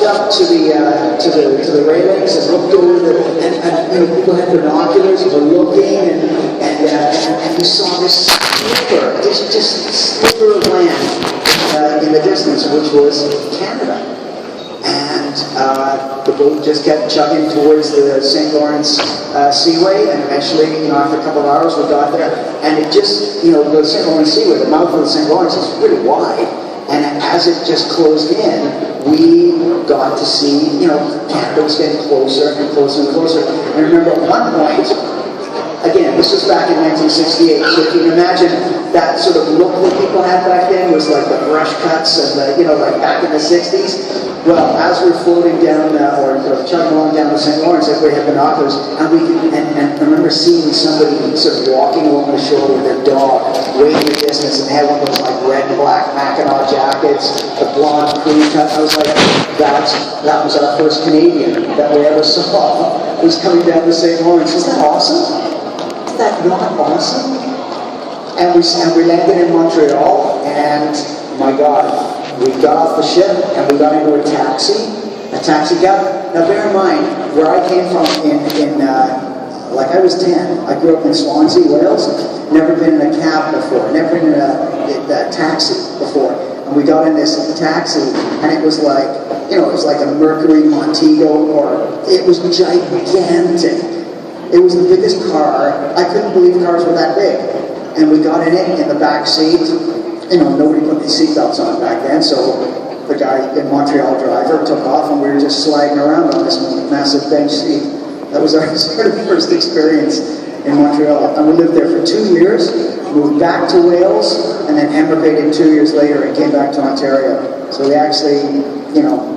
up to the railings and looked over and you know, people had binoculars and were looking and we saw this sliver, just sliver of land in the distance, which was Canada. And the boat just kept chugging towards the St. Lawrence Seaway, and eventually, you know, after a couple of hours, we got there, and it just, you know, the St. Lawrence Seaway, the mouth of the St. Lawrence is really wide, and as it just closed in, we got to see, you know, Canada was getting closer and closer and closer. And remember, at one point, again, this was back in 1968, so if you can imagine that sort of look that people had back then was like the brush cuts and the, you know, like back in the 60s. Well, as we're floating down, or chugging along down the St. Lawrence, everybody had binoculars, and I remember seeing somebody sort of walking along the shore with their dog, way in the distance, and they had one of those like red and black Mackinac jackets, the blonde crew cut. I was like, that was our first Canadian that we ever saw. It was coming down the St. Lawrence. Isn't that awesome? Isn't that not awesome? And we landed in Montreal, and my God. We got off the ship and we got into a taxi cab. Now bear in mind, where I came from like I was 10, I grew up in Swansea, Wales, never been in a cab before, never been in a taxi before. And we got in this taxi and it was like, you know, it was like a Mercury Montego, or it was gigantic. It was the biggest car. I couldn't believe cars were that big. And we got in it in the back seat. You know, nobody put these seatbelts on back then, so the guy in Montreal driver took off and we were just sliding around on this massive bench seat. That was our sort of first experience in Montreal. And we lived there for 2 years, moved back to Wales, and then emigrated 2 years later and came back to Ontario. So we actually, you know,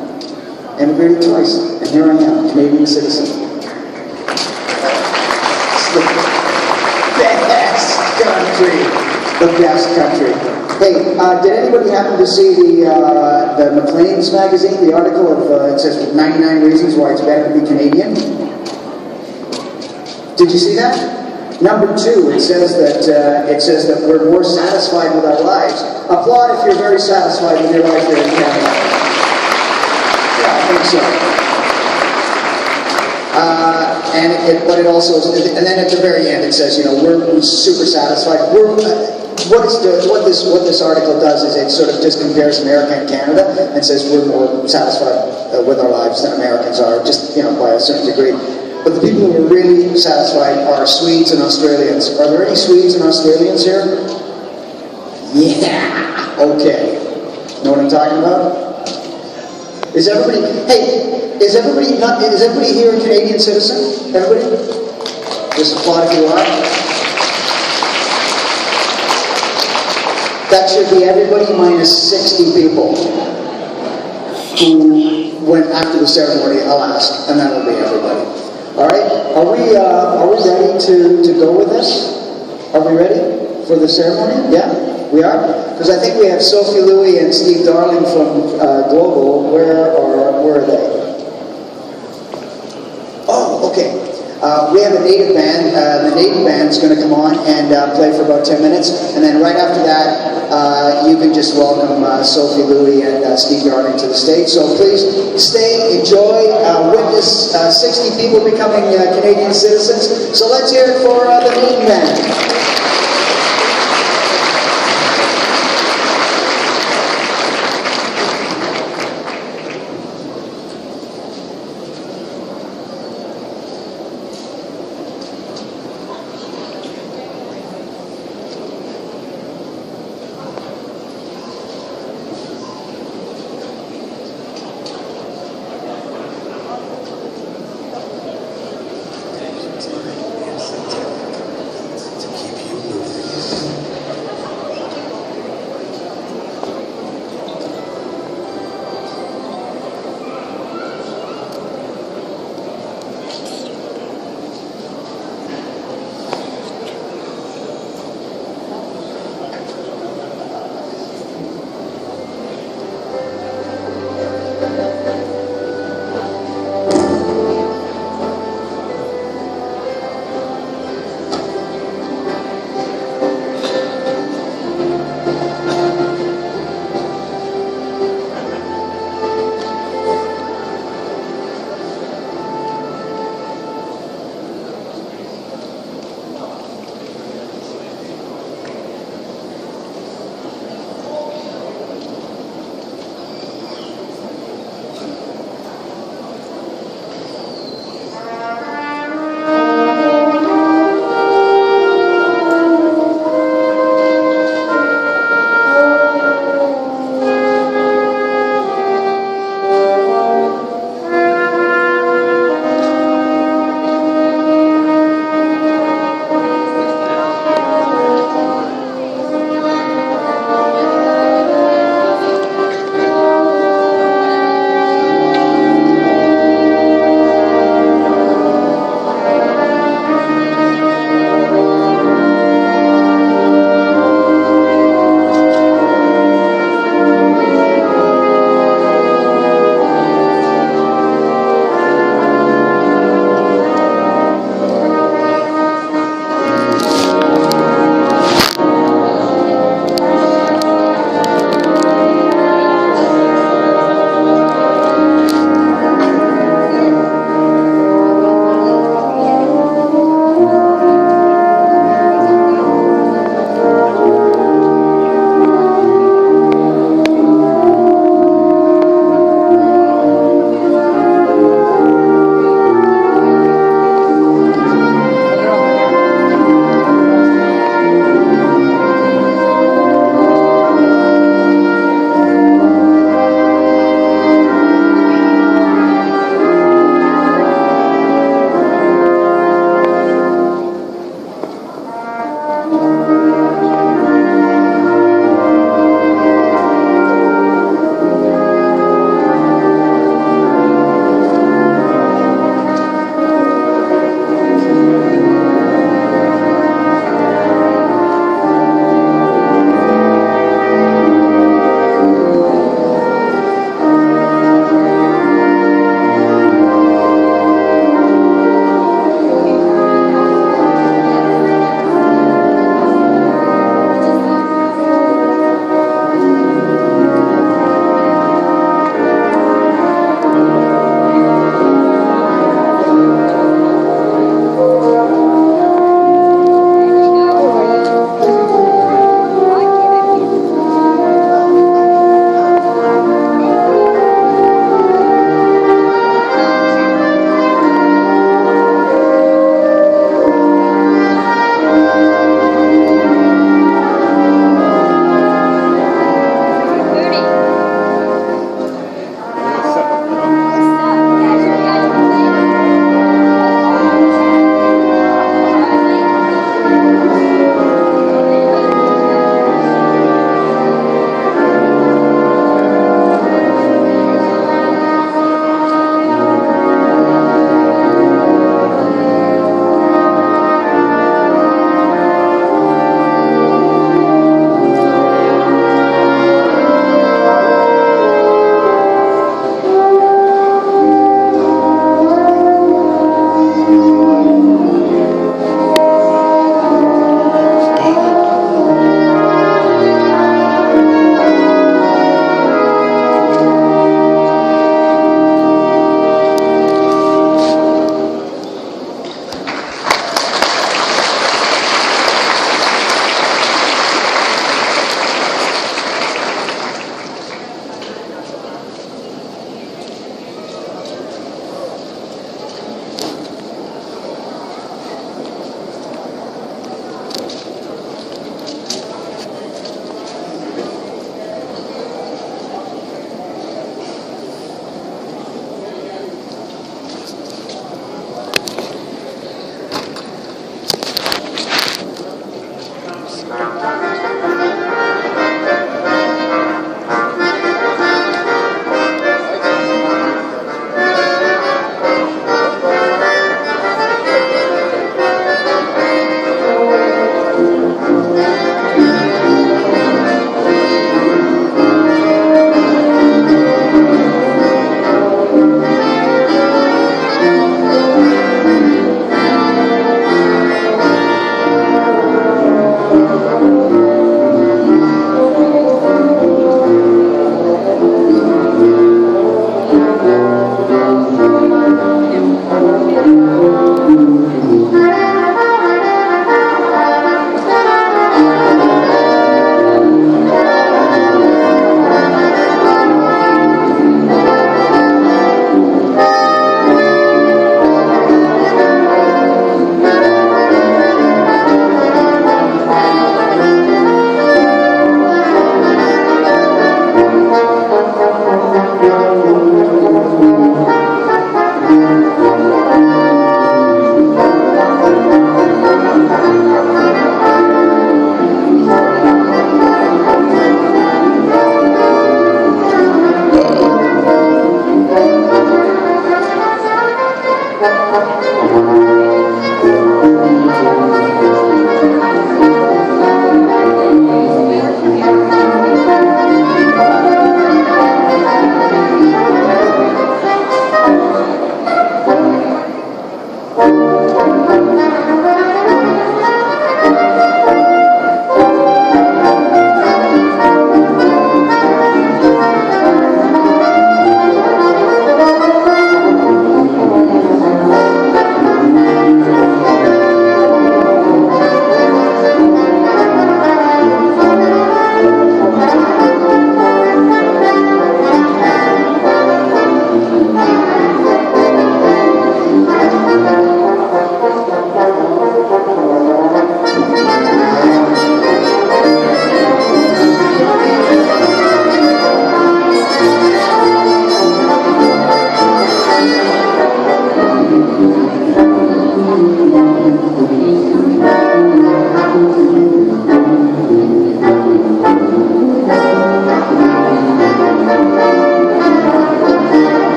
emigrated twice. And here I am, Canadian citizen. It's the best country. The best country. Hey, did anybody happen to see the Maclean's magazine, the article of, it says 99 reasons why it's better to be Canadian? Did you see that? Number 2, it says that we're more satisfied with our lives. Applaud if you're very satisfied with your life here in Canada. Yeah, I think so. But it also, and then at the very end it says, you know, we're super satisfied. What this article does is it sort of just compares America and Canada and says we're more satisfied with our lives than Americans are, just, you know, by a certain degree. But the people who are really satisfied are Swedes and Australians. Are there any Swedes and Australians here? Yeah. Okay. Know what I'm talking about? Is everybody here a Canadian citizen? Everybody? Just applaud if you are. That should be everybody minus 60 people who went after the ceremony, I'll ask, and that'll be everybody. All right? Are we ready to go with this? Are we ready for the ceremony? Yeah? We are? Because I think we have Sophie Louie and Steve Darling from Global. Where are they? Oh, okay. We have a native band. The native band is going to come on and play for about 10 minutes. And then right after that, you can just welcome Sophie Louie and Steve Darling to the stage. So please stay, enjoy, witness 60 people becoming Canadian citizens. So let's hear it for the native band. To keep you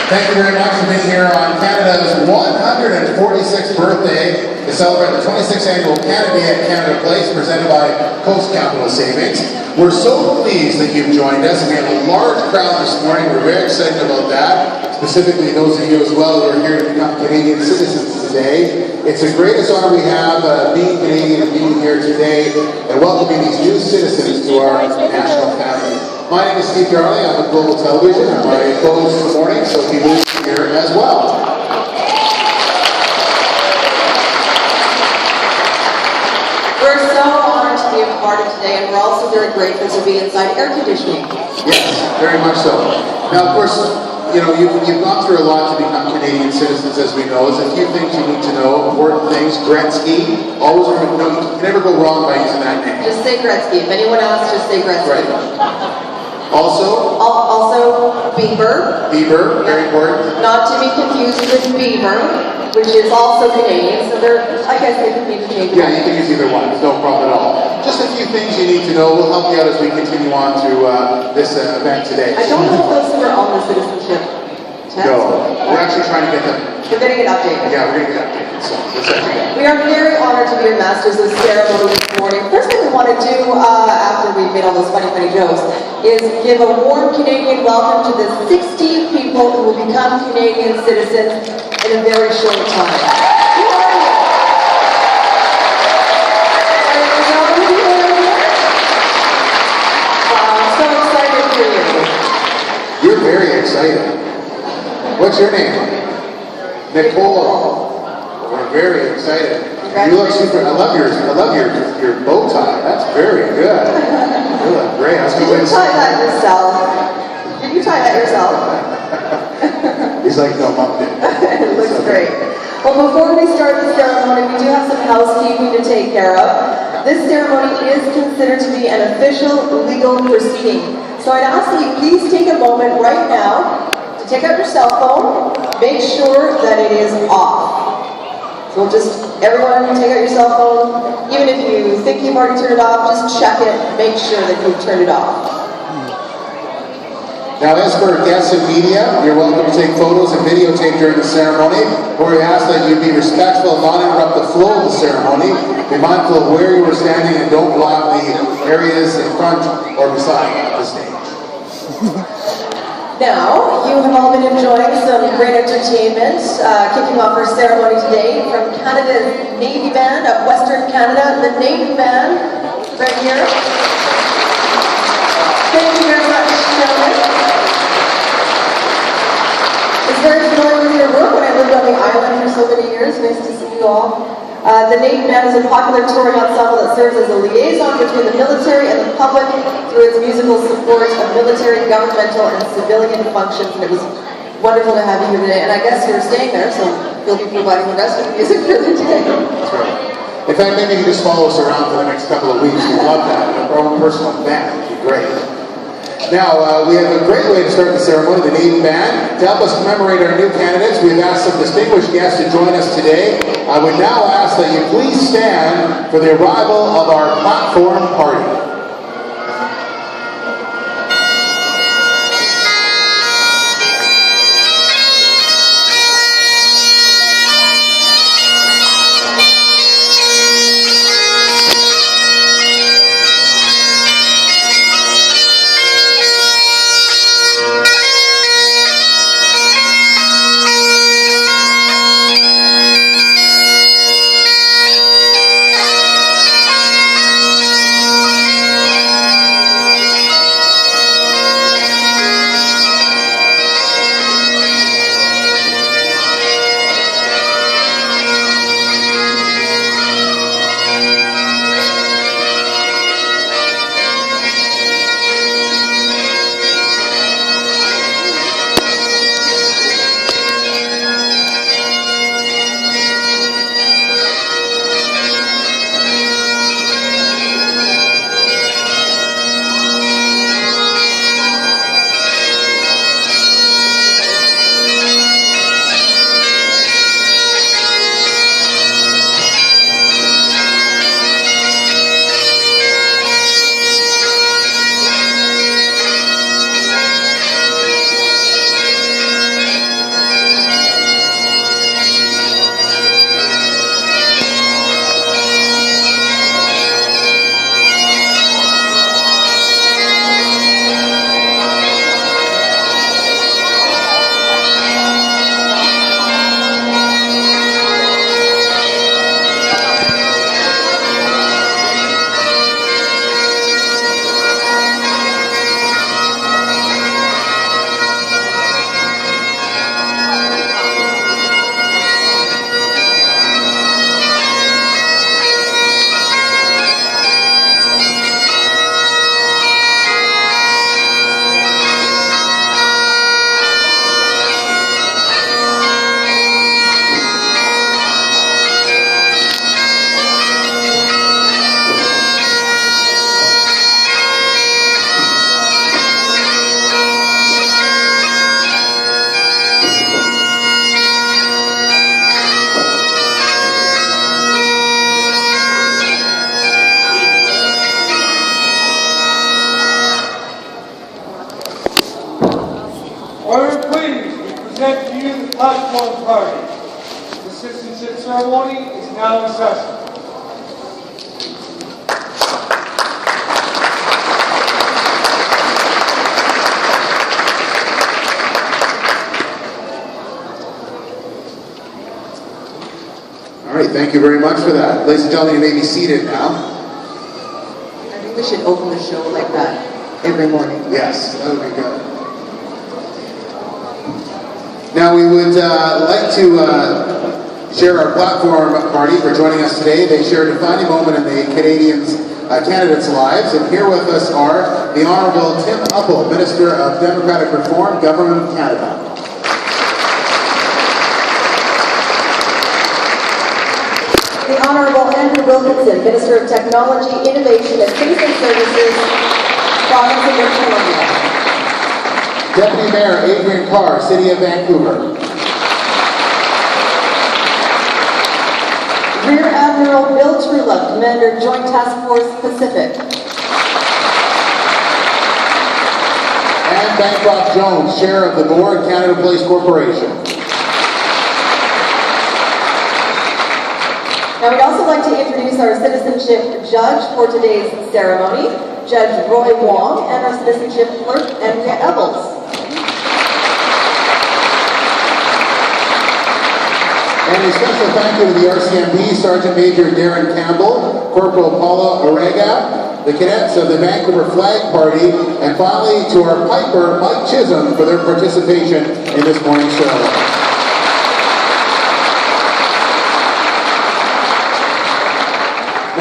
Thank you very much for being here on Canada's 146th birthday to celebrate the 26th annual Canada Day at Canada Place, presented by Coast Capital Savings. We're so pleased that you've joined us. We have a large crowd this morning. We're very excited about that. Specifically, those of you as well who are here to become Canadian citizens today. It's the greatest honor we have, being Canadian and being here today and welcoming these new citizens to our national family. My name is Steve Darling. I'm with Global Television. I'm my co-host this morning, Sophie Lee, here as well. We're so honored to be a part of today, and we're also very grateful to be inside air conditioning. Yes, very much so. Now, of course, you know, you've gone through a lot to become Canadian citizens, as we know. There's a few things you need to know, important things. Gretzky, always remember, you can never go wrong by using that name. Just say Gretzky. If anyone asks, just say Gretzky. Right. Also Bieber. Bieber, very important. Not to be confused with Beaver, which is also Canadian. So I guess they can be interchangeable. Yeah, you can use either one. It's no problem at all. Just a few things you need to know. We'll help you out as we continue on through this event today. I don't know if those who are on the citizenship test. No, we're actually trying to get them. We're getting it updated. Yeah, we're going to get updated. So let's actually go. We are very honored to be your masters of ceremony this morning. First thing we want to do, after we've made all those funny jokes, is give a warm Canadian welcome to the 16 people who will become Canadian citizens in a very short time. Who are you? I'm so excited for you. You're very excited. What's your name? Nicole. We're very excited. You look super. I love your bow tie. That's very good. You look great. Did you tie that yourself? Did you tie that yourself? He's like, no, Mom did. It looks great. Well, before we start the ceremony, we do have some housekeeping to take care of. This ceremony is considered to be an official legal proceeding. So I'd ask that you please take a moment right now to take out your cell phone, make sure that it is off. So everyone take out your cell phone. Even if you think you've already turned it off, just check it, make sure that you've turned it off. Now, as for guests and media, you're welcome to take photos and videotape during the ceremony, where we ask that you be respectful and not interrupt the flow of the ceremony. Be mindful of where you are standing and don't block the areas in front or beside the stage. Now, you have all been enjoying some great entertainment, kicking off our ceremony today from Canada's Navy Band of Western Canada, the Navy Band, right here. Thank you very much, gentlemen. It's very familiar with your work. When I lived on the island for so many years, nice to see you all. The Navy Band is a popular touring ensemble that serves as a liaison between the military and the public through its musical support of military, governmental, and civilian functions. And it was wonderful to have you here today. And I guess you're staying there, so you'll be providing the rest of the music for the day. That's right. In fact, maybe you can just follow us around for the next couple of weeks. We'd love that. Our own personal band would be great. Now, we have a great way to start the ceremony, the Navy Band. To help us commemorate our new candidates, we've asked some distinguished guests to join us today. I would now ask that you please stand for the arrival of our platform party. Very pleased to present to you the platform party. The citizenship ceremony is now in session. All right, thank you very much for that. Ladies and gentlemen, you may be seated now. I think we should open the show like that every morning. Yes, that would be good. Now we would like to share our platform party for joining us today. They share a defining moment in the candidates' lives, and here with us are the Honourable Tim Uppal, Minister of Democratic Reform, Government of Canada. The Honourable Andrew Wilkinson, Minister of Technology, Innovation and Citizen Services, Province of British Columbia. Deputy Mayor Adrian Carr, City of Vancouver. Rear Admiral Bill Trulove, Commander, Joint Task Force Pacific. And Bancroft Jones, Chair of the Board, Canada Place Corporation. Now we'd also like to introduce our citizenship judge for today's ceremony, Judge Roy Wong, and our citizenship clerk, Andrea Evels. And a special thank you to the RCMP, Sergeant Major Darren Campbell, Corporal Paula Orega, the cadets of the Vancouver Flag Party, and finally to our piper, Mike Chisholm, for their participation in this morning's ceremony.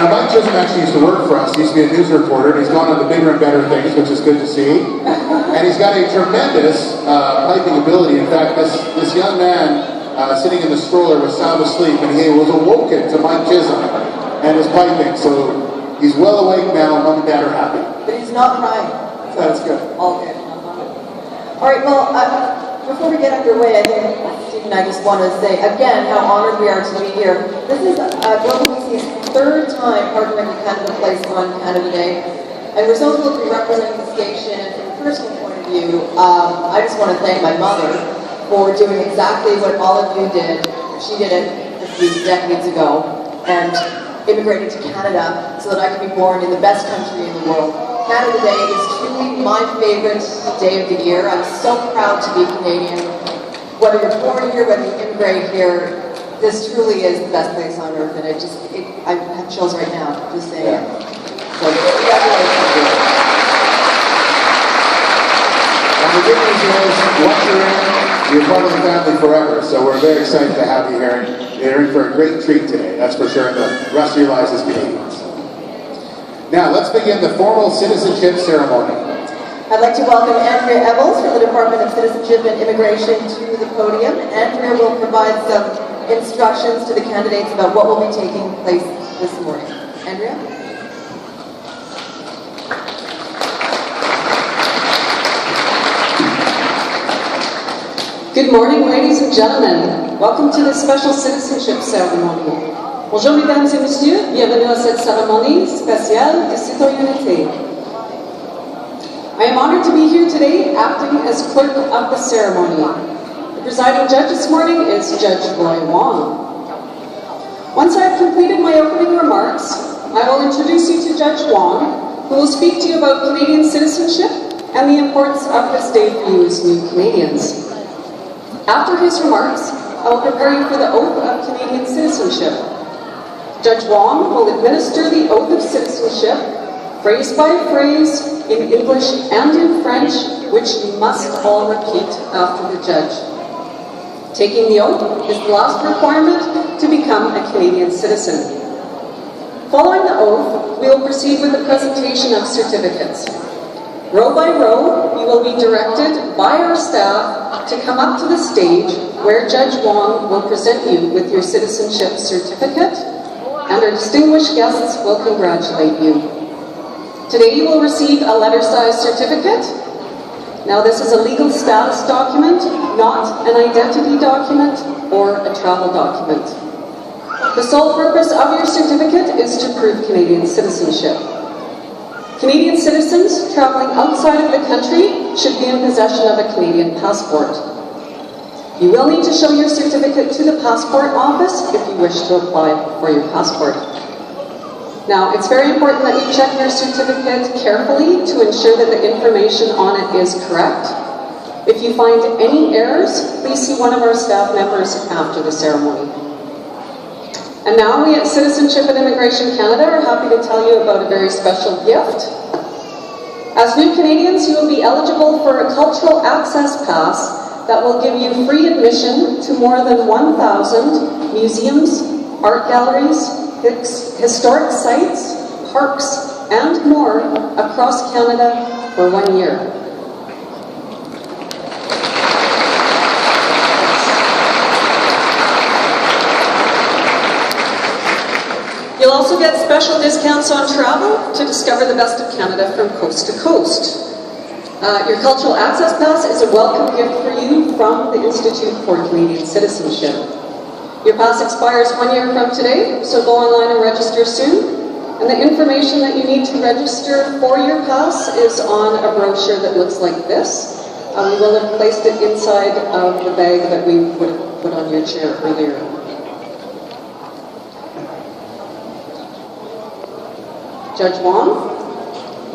Now, Mike Chisholm actually used to work for us. He used to be a news reporter, and he's gone on to bigger and better things, which is good to see. And he's got a tremendous piping ability. In fact, this young man sitting in the stroller was sound asleep, and he was awoken to Mike Chisholm and his piping. So he's well awake now, and Mom and Dad are happy. But he's not crying. That's good. All good. All right, well, before we get underway, I think Steve and I just want to say again how honored we are to be here. This is Global BC's third time partnering with Canada Place on Canada Day, and we're so thrilled to be representing the station. And from a personal point of view, I just want to thank my mother for doing exactly what all of you did. She did it a few decades ago and immigrated to Canada so that I could be born in the best country in the world. Canada Day is truly my favorite day of the year. I'm so proud to be Canadian. Whether you're born here, whether you immigrate here, this truly is the best place on earth, and I have chills right now just saying it. So congratulations. And the good news is, once you're in, you're part of the family forever. So we're very excited to have you here. You're in for a great treat today, that's for sure, and the rest of your lives as Canadians. Now, let's begin the formal citizenship ceremony. I'd like to welcome Andrea Evels from the Department of Citizenship and Immigration to the podium. Andrea will provide some instructions to the candidates about what will be taking place this morning. Andrea? Good morning, ladies and gentlemen. Welcome to this special citizenship ceremony. Bonjour, mesdames et messieurs. Bienvenue à cette cérémonie spéciale de citoyenneté. I am honored to be here today, acting as clerk of the ceremony. The presiding judge this morning is Judge Roy Wong. Once I have completed my opening remarks, I will introduce you to Judge Wong, who will speak to you about Canadian citizenship and the importance of this day for you as new Canadians. After his remarks, I will prepare you for the oath of Canadian citizenship. Judge Wong will administer the oath of citizenship, phrase by phrase, in English and in French, which you must all repeat after the judge. Taking the oath is the last requirement to become a Canadian citizen. Following the oath, we will proceed with the presentation of certificates. Row by row, you will be directed by our staff to come up to the stage where Judge Wong will present you with your citizenship certificate, and our distinguished guests will congratulate you. Today you will receive a letter-sized certificate. Now this is a legal status document, not an identity document or a travel document. The sole purpose of your certificate is to prove Canadian citizenship. Canadian citizens traveling outside of the country should be in possession of a Canadian passport. You will need to show your certificate to the passport office if you wish to apply for your passport. Now, it's very important that you check your certificate carefully to ensure that the information on it is correct. If you find any errors, please see one of our staff members after the ceremony. And now we at Citizenship and Immigration Canada are happy to tell you about a very special gift. As new Canadians, you will be eligible for a cultural access pass that will give you free admission to more than 1,000 museums, art galleries, historic sites, parks, and more across Canada for 1 year. You'll also get special discounts on travel to discover the best of Canada from coast to coast. Your Cultural Access Pass is a welcome gift for you from the Institute for Canadian Citizenship. Your pass expires 1 year from today, so go online and register soon. And the information that you need to register for your pass is on a brochure that looks like this. We will have placed it inside of the bag that we would have put on your chair earlier. Judge Wong?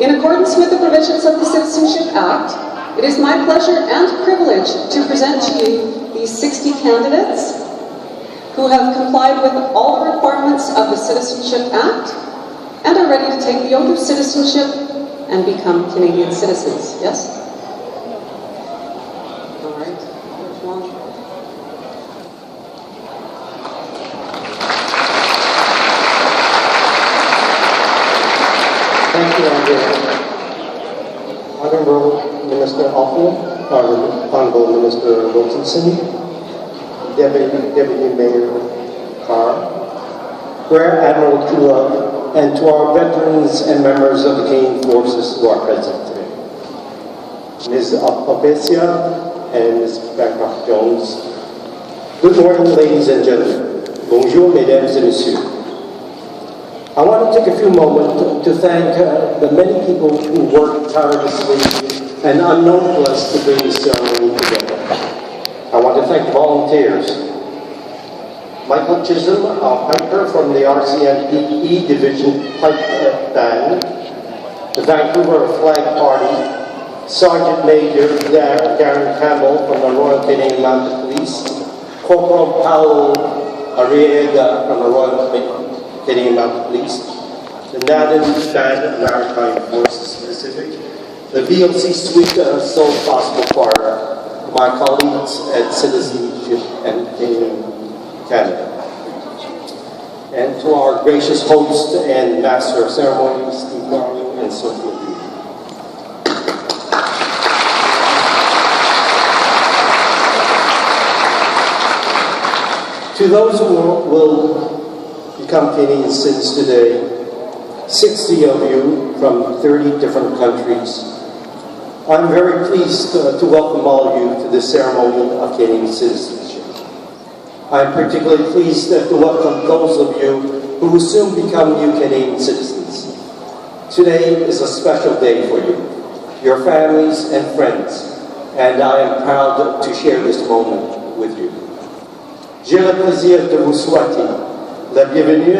In accordance with the provisions of the Citizenship Act, it is my pleasure and privilege to present to you these 60 candidates who have complied with all the requirements of the Citizenship Act and are ready to take the oath of citizenship and become Canadian citizens. Yes? All right. Judge Wong. Thank you, Andrea. Honorable Minister Hoffman, Honorable Minister Wilkinson, Deputy Mayor Carr, Rear Admiral Kula, and to our veterans and members of the Canadian Forces who are present today. Ms. Alpecia and Ms. Bancroft-Jones. Good morning, ladies and gentlemen. Bonjour, mesdames et messieurs. I want to take a few moments to thank the many people who worked tirelessly and unknown to us to bring this ceremony together. I want to thank volunteers. Michael Chisholm, our piper from the RCMP Division Pipe Band, the Vancouver Flag Party, Sergeant Major Darren Campbell from the Royal Canadian Mounted Police, Corporal Paulo Arriaga from the Royal Canadian Mounted Police, the Netherlands Band Maritime Forces Pacific, the VOC Suite Sole Possible Choir, my colleagues at Citizenship and Canadian Canada, and to our gracious host and master of ceremonies, Steve Darling and Sophia Lee. To those who will become Canadian citizens today, 60 of you from 30 different countries. I'm very pleased to welcome all of you to this ceremony of Canadian citizenship. I'm particularly pleased to welcome those of you who will soon become new Canadian citizens. Today is a special day for you, your families and friends, and I am proud to share this moment with you. J'ai le plaisir de vous souhaiter la bienvenue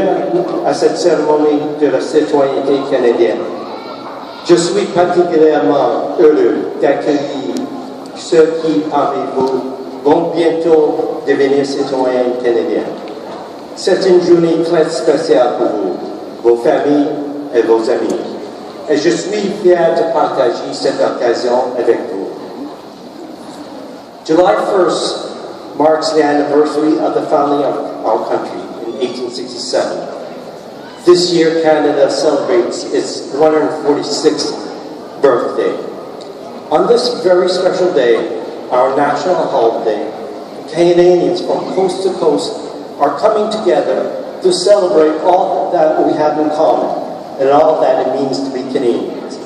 à cette cérémonie de la citoyenneté canadienne. Je suis particulièrement heureux d'accueillir ceux qui, parmi vous, vont bientôt devenir citoyens canadiens. C'est une journée très spéciale pour vous, vos familles et vos amis. Et je suis fier de partager cette occasion avec vous. July 1st marks the anniversary of the founding of our country in 1867. This year, Canada celebrates its 146th birthday. On this very special day, our national holiday, Canadians from coast to coast are coming together to celebrate all that we have in common and all that it means to be Canadians.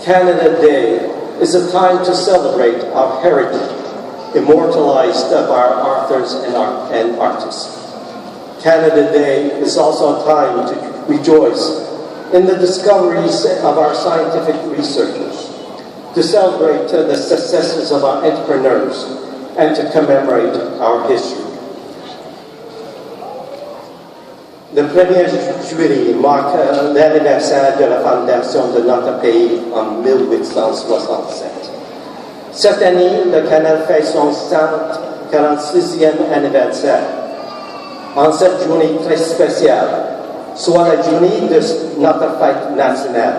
Canada Day is a time to celebrate our heritage, immortalized by our authors and artists. Canada Day is also a time to rejoice in the discoveries of our scientific researchers, to celebrate the successes of our entrepreneurs, and to commemorate our history. Le 1er juillet marque l'anniversaire de la fondation de notre pays en 1867. Cette année, le Canada fait son 146e anniversaire. En cette journée très spéciale, soit la journée de notre fête nationale,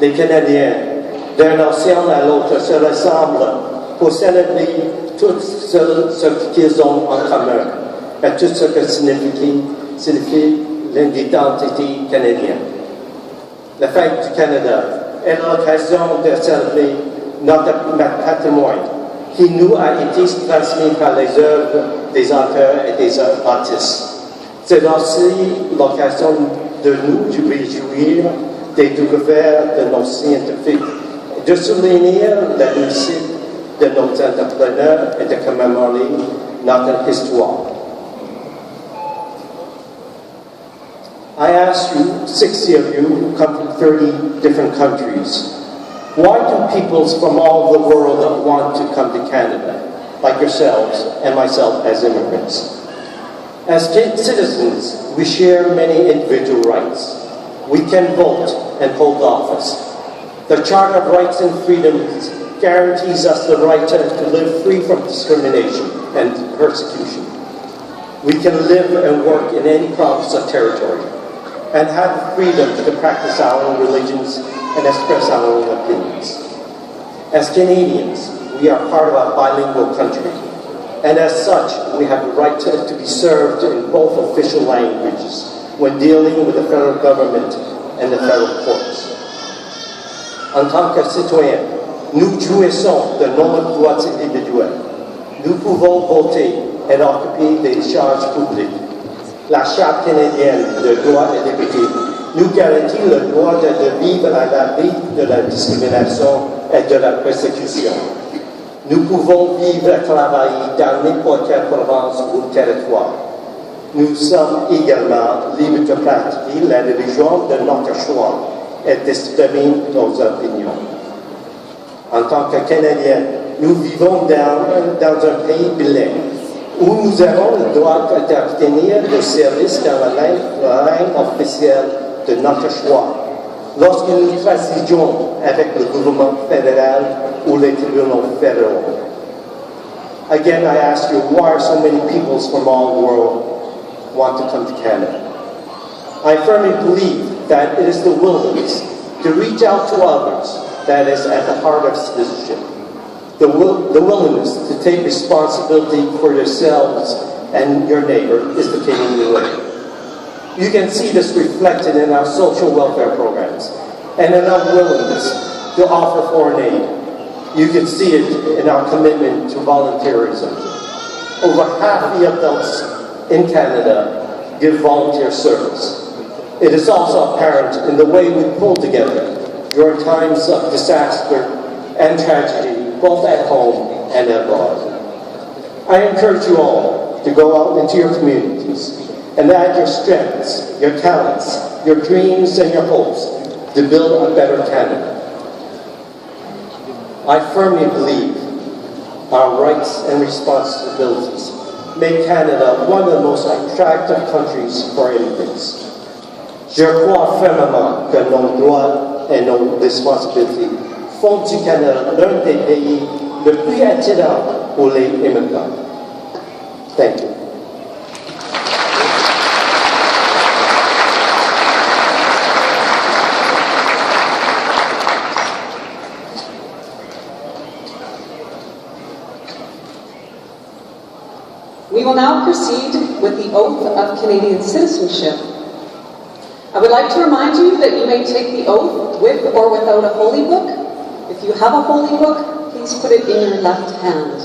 les Canadiens, d'un océan à l'autre, se rassemblent pour célébrer tout ce qu'ils ont en commun et tout ce que signifie l'identité canadienne. La fête du Canada est l'occasion de célébrer notre patrimoine qui nous a été transmis par les œuvres des auteurs et des artistes. C'est aussi l'occasion de nous réjouir des découvertes de nos scientifiques, de souligner la réussite de nos entrepreneurs et de commémorer notre histoire. I ask you, 60 of you who come from 30 different countries, why do peoples from all the world want to come to Canada, like yourselves and myself as immigrants? As citizens, we share many individual rights. We can vote and hold office. The Charter of Rights and Freedoms guarantees us the right to live free from discrimination and persecution. We can live and work in any province or territory and have the freedom to practice our own religions and express our own opinions. As Canadians, we are part of a bilingual country, and as such, we have the right to be served in both official languages when dealing with the federal government and the federal courts. En tant que citoyens, nous jouissons de nombreux droits individuels. Nous pouvons voter et occuper des charges publiques. La Charte canadienne de droits et libertés nous garantit le droit de vivre à l'abri de la discrimination et de la persécution. Nous pouvons vivre et travailler dans n'importe quelle province ou territoire. Nous sommes également libres de pratiquer la religion de notre choix et d'exprimer nos opinions. En tant que Canadiens, nous vivons dans un pays bilingue, où nous avons le droit d'obtenir des services dans la langue officielle de notre choix, lorsque nous transigeons avec le gouvernement fédéral ou les tribunaux fédéraux. Again, I ask you, why so many peoples from all the world want to come to Canada? I firmly believe that it is the willingness to reach out to others that is at the heart of citizenship. The willingness to take responsibility for yourselves and your neighbor is the Canadian way. You can see this reflected in our social welfare programs and in our willingness to offer foreign aid. You can see it in our commitment to volunteerism. Over half the adults in Canada give volunteer service. It is also apparent in the way we pull together during times of disaster and tragedy, both at home and abroad. I encourage you all to go out into your communities and add your strengths, your talents, your dreams, and your hopes to build a better Canada. I firmly believe our rights and responsibilities make Canada one of the most attractive countries for immigrants. Je crois fermement que nos droits et nos responsabilités font du Canada l'un des pays le plus attirant pour les immigrants. Thank you. We will now proceed with the oath of Canadian citizenship. I would like to remind you that you may take the oath with or without a holy book. If you have a holy book, please put it in your left hand.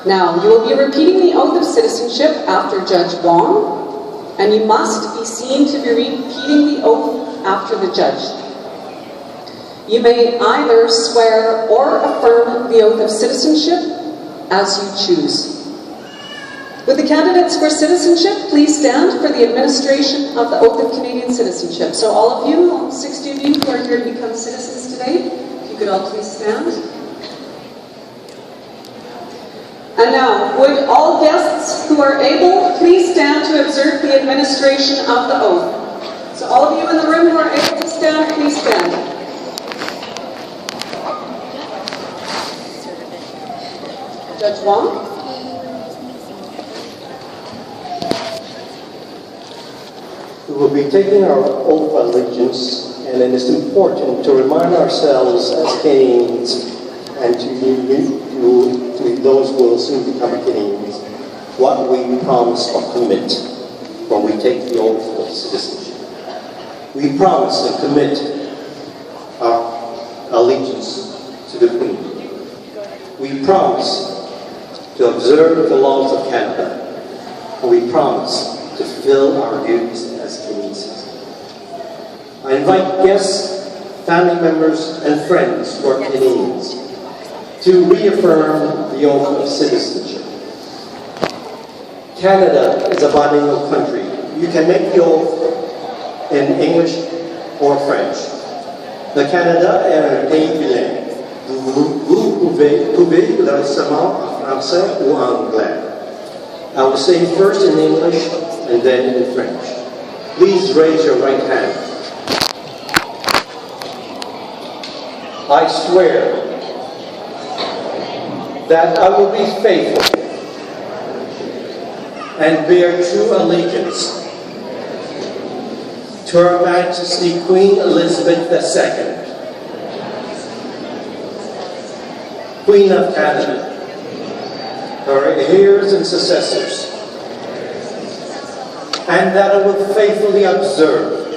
Now, you will be repeating the oath of citizenship after Judge Wong, and you must be seen to be repeating the oath after the judge. You may either swear or affirm the oath of citizenship as you choose. Would the candidates for citizenship please stand for the administration of the oath of Canadian citizenship? So all of you, all 60 of you who are here to become citizens today, if you could all please stand. And now, would all guests who are able please stand to observe the administration of the oath? So all of you in the room who are able to stand, please stand. Judge Wong? We will be taking our oath of allegiance, and it is important to remind ourselves as Canadians and to those who will soon become Canadians what we promise or commit when we take the oath of citizenship. We promise and commit our allegiance to the Queen. We promise to observe the laws of Canada, and we promise to fulfill our duties as Canadians. I invite guests, family members, and friends who are Canadians to reaffirm the oath of citizenship. Canada is a bilingual country. You can make the oath in English or French. Le Canada est un pays bilingue. Vous pouvez le seulement en français ou en anglais. I will say first in English and then in French. Please raise your right hand. I swear that I will be faithful and bear true allegiance to Her Majesty Queen Elizabeth II, Queen of Canada, her heirs and successors, and that I will faithfully observe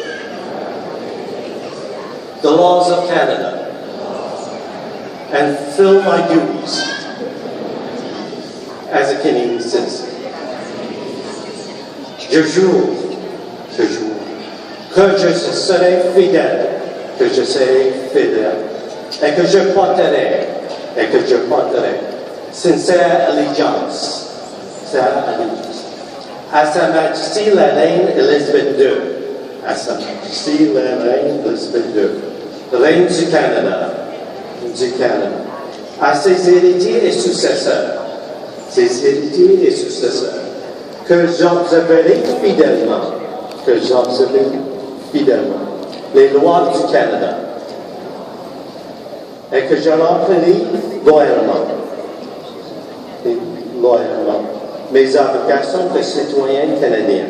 the laws of Canada and fulfill my duties as a Canadian citizen. Je jure que je serai fidèle, et que je porterai sincère allégeance à Sa Majesté la Reine Elizabeth II, Reine du Canada, à ses héritiers et successeurs, que j'observerai fidèlement les lois du Canada et que je remplirai loyalement mes obligations de citoyen canadien.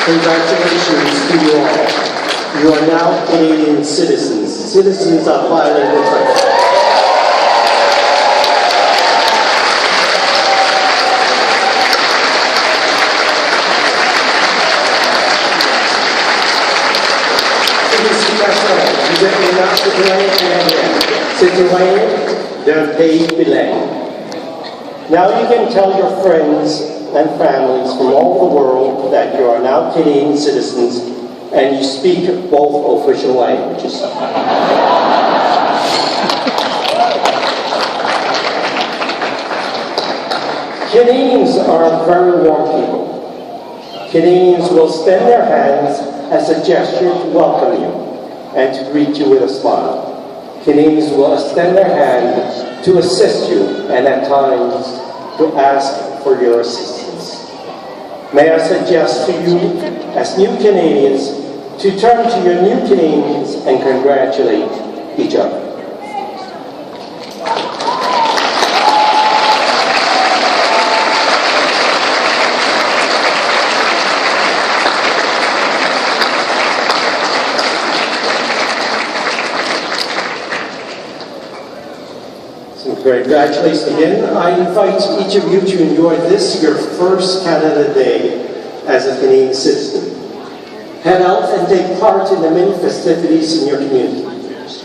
Congratulations to you all. You are now Canadian citizens of bilingual country. Vous êtes maintenant citoyens canadiens, citoyens d'un pays bilingue. Now you can tell your friends and families from all the world that you are now Canadian citizens and you speak both official languages. Canadians are very warm people. Canadians will extend their hands as a gesture to welcome you and to greet you with a smile. Canadians will extend their hand to assist you and at times to ask for your assistance. May I suggest to you, as new Canadians, to turn to your new Canadians and congratulate each other. Congratulations again. I invite each of you to enjoy this, your first Canada Day as a Canadian citizen. Head out and take part in the many festivities in your community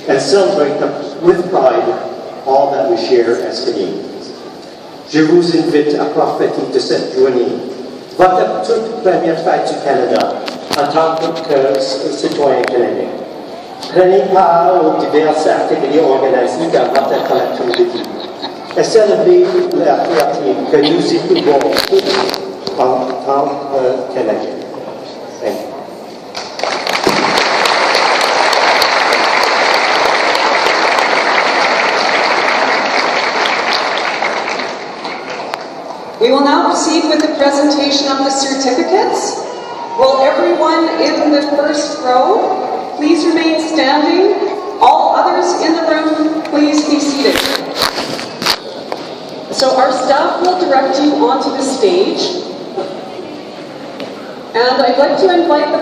and celebrate with pride all that we share as Canadians. Je vous invite à profiter de cette journée, votre toute première fête du Canada, en tant que citoyen canadien. Prenez part aux diverses activités organisées dans votre collectivité et célébrez la fierté que nous éprouvons tous en tant que Canadiens. Thank you. We will now proceed with the presentation of the certificates. Will everyone in the first row please remain standing? All others in the room, please be seated. So our staff will direct you onto the stage. And I'd like to invite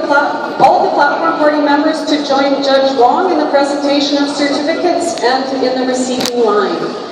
all of the platform party members to join Judge Wong in the presentation of certificates and in the receiving line.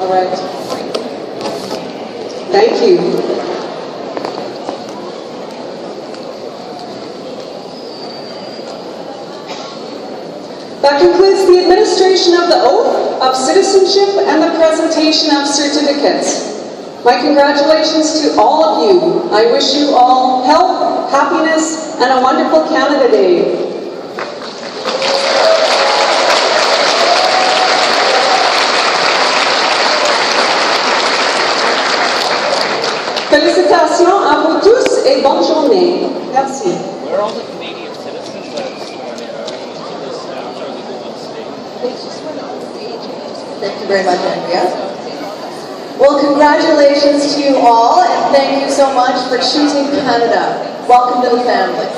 All right. Thank you. That concludes the administration of the oath of citizenship and the presentation of certificates. My congratulations to all of you. I wish you all health, happiness, and a wonderful Canada Day. Félicitations à vous tous et bonne journée. Merci. Where are all the Canadian citizens that have sworn in to this after the legal state? Thank you very much, Andrea. Well, congratulations to you all, and thank you so much for choosing Canada. Welcome to the family.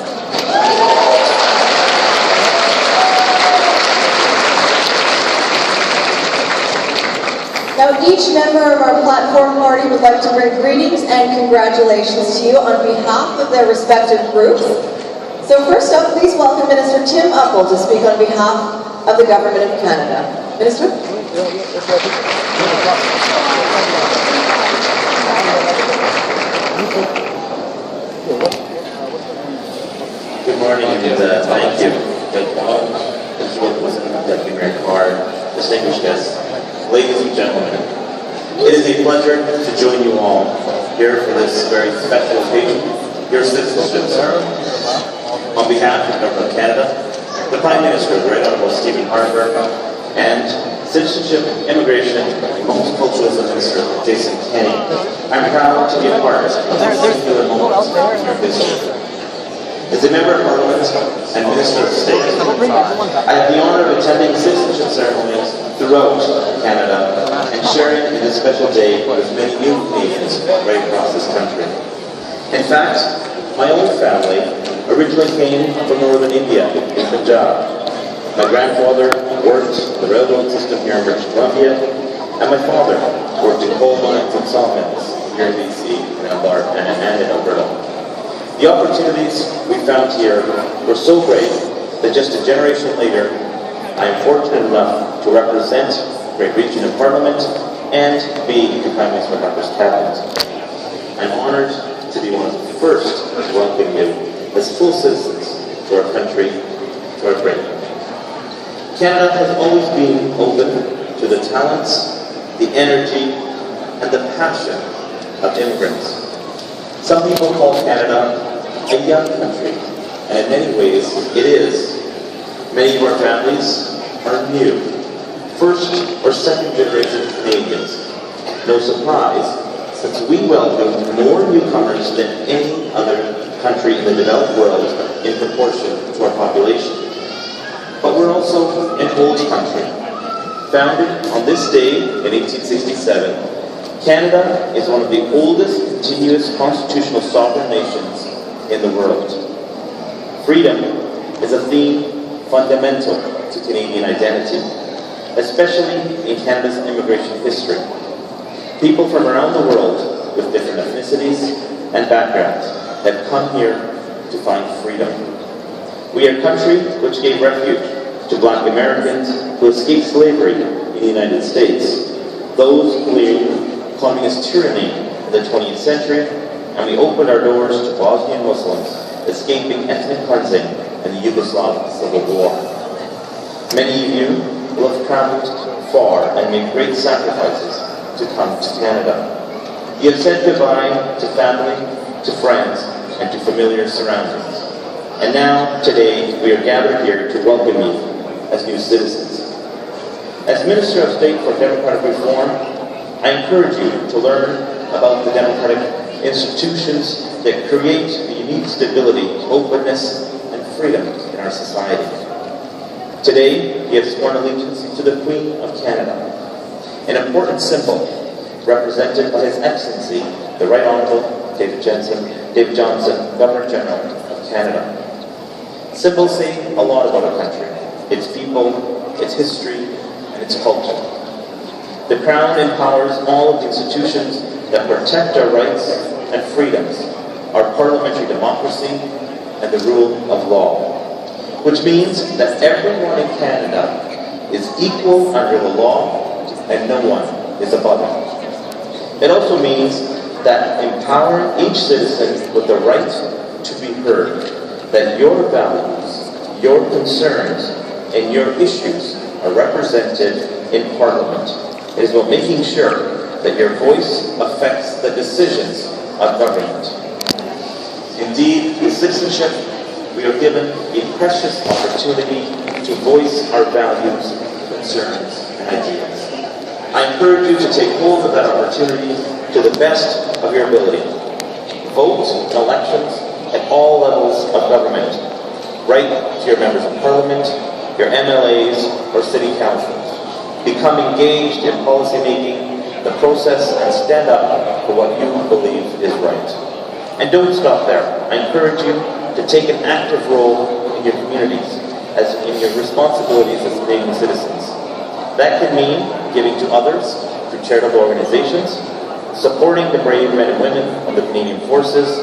Now, each member of our platform party would like to bring greetings and congratulations to you on behalf of their respective groups. So first up, please welcome Minister Tim Uppal to speak on behalf of the Government of Canada. Minister? Good morning and thank you. Judge Wong, Judge Wilkinson, Deputy Mayor Carr, distinguished guests, ladies and gentlemen. It is a pleasure to join you all here for this very special occasion, your citizenship ceremony. On behalf of the Government of Canada, the Prime Minister, the Right Honourable Stephen Harper, and Citizenship, Immigration, and Multiculturalism Minister Jason Kenney, I'm proud to be a part of this singular moment in your history. As a Member of Parliament and Minister of State, I have the honour of attending citizenship ceremonies throughout Canada and sharing in this special day with many new Canadians right across this country. In fact, my own family originally came from northern India, in Punjab. My grandfather worked the railroad system here in British Columbia, and my father worked in coal mines and sawmills here in BC and in Alberta. The opportunities we found here were so great that just a generation later, I am fortunate enough to represent Great Region in Parliament and be the Prime Minister Harper's Cabinet. I'm honoured to be one of the first to welcome you as full citizens to our country, to our great country. Canada has always been open to the talents, the energy, and the passion of immigrants. Some people call Canada a young country, and in many ways it is. Many of our families are new, first or second generation Canadians. No surprise, since we welcome more newcomers than any other country in the developed world in proportion to our population. But we're also an old country. Founded on this day in 1867, Canada is one of the oldest continuous constitutional sovereign nations in the world. Freedom is a theme fundamental to Canadian identity, especially in Canada's immigration history. People from around the world with different ethnicities and backgrounds have come here to find freedom. We are a country which gave refuge to Black Americans who escaped slavery in the United States, those fleeing communist tyranny in the 20th century, and we opened our doors to Bosnian Muslims escaping ethnic cleansing in the Yugoslav Civil War. Many of you will have traveled far and made great sacrifices to come to Canada. You have said goodbye to family, to friends, and to familiar surroundings. And now, today, we are gathered here to welcome you as new citizens. As Minister of State for Democratic Reform, I encourage you to learn about the democratic institutions that create the unique stability, openness, and freedom in our society. Today, you have sworn allegiance to the Queen of Canada, an important symbol represented by His Excellency, the Right Honourable David Johnston, Governor-General of Canada. Symbols say a lot about our country, its people, its history, and its culture. The Crown empowers all of the institutions that protect our rights and freedoms, our parliamentary democracy, and the rule of law, which means that everyone in Canada is equal under the law and no one is abundant. It also means that empowering each citizen with the right to be heard, that your values, your concerns, and your issues are represented in Parliament. It is about making sure that your voice affects the decisions of government. Indeed, with citizenship, we are given a precious opportunity to voice our values, concerns, and ideas. I encourage you to take hold of that opportunity to the best of your ability. Vote in elections at all levels of government. Write to your members of Parliament, your MLAs, or city councils. Become engaged in policy making, the process, and stand up for what you believe is right. And don't stop there. I encourage you to take an active role in your communities, as in your responsibilities as Canadian citizens. That can mean giving to others through charitable organizations, supporting the brave men and women of the Canadian Forces,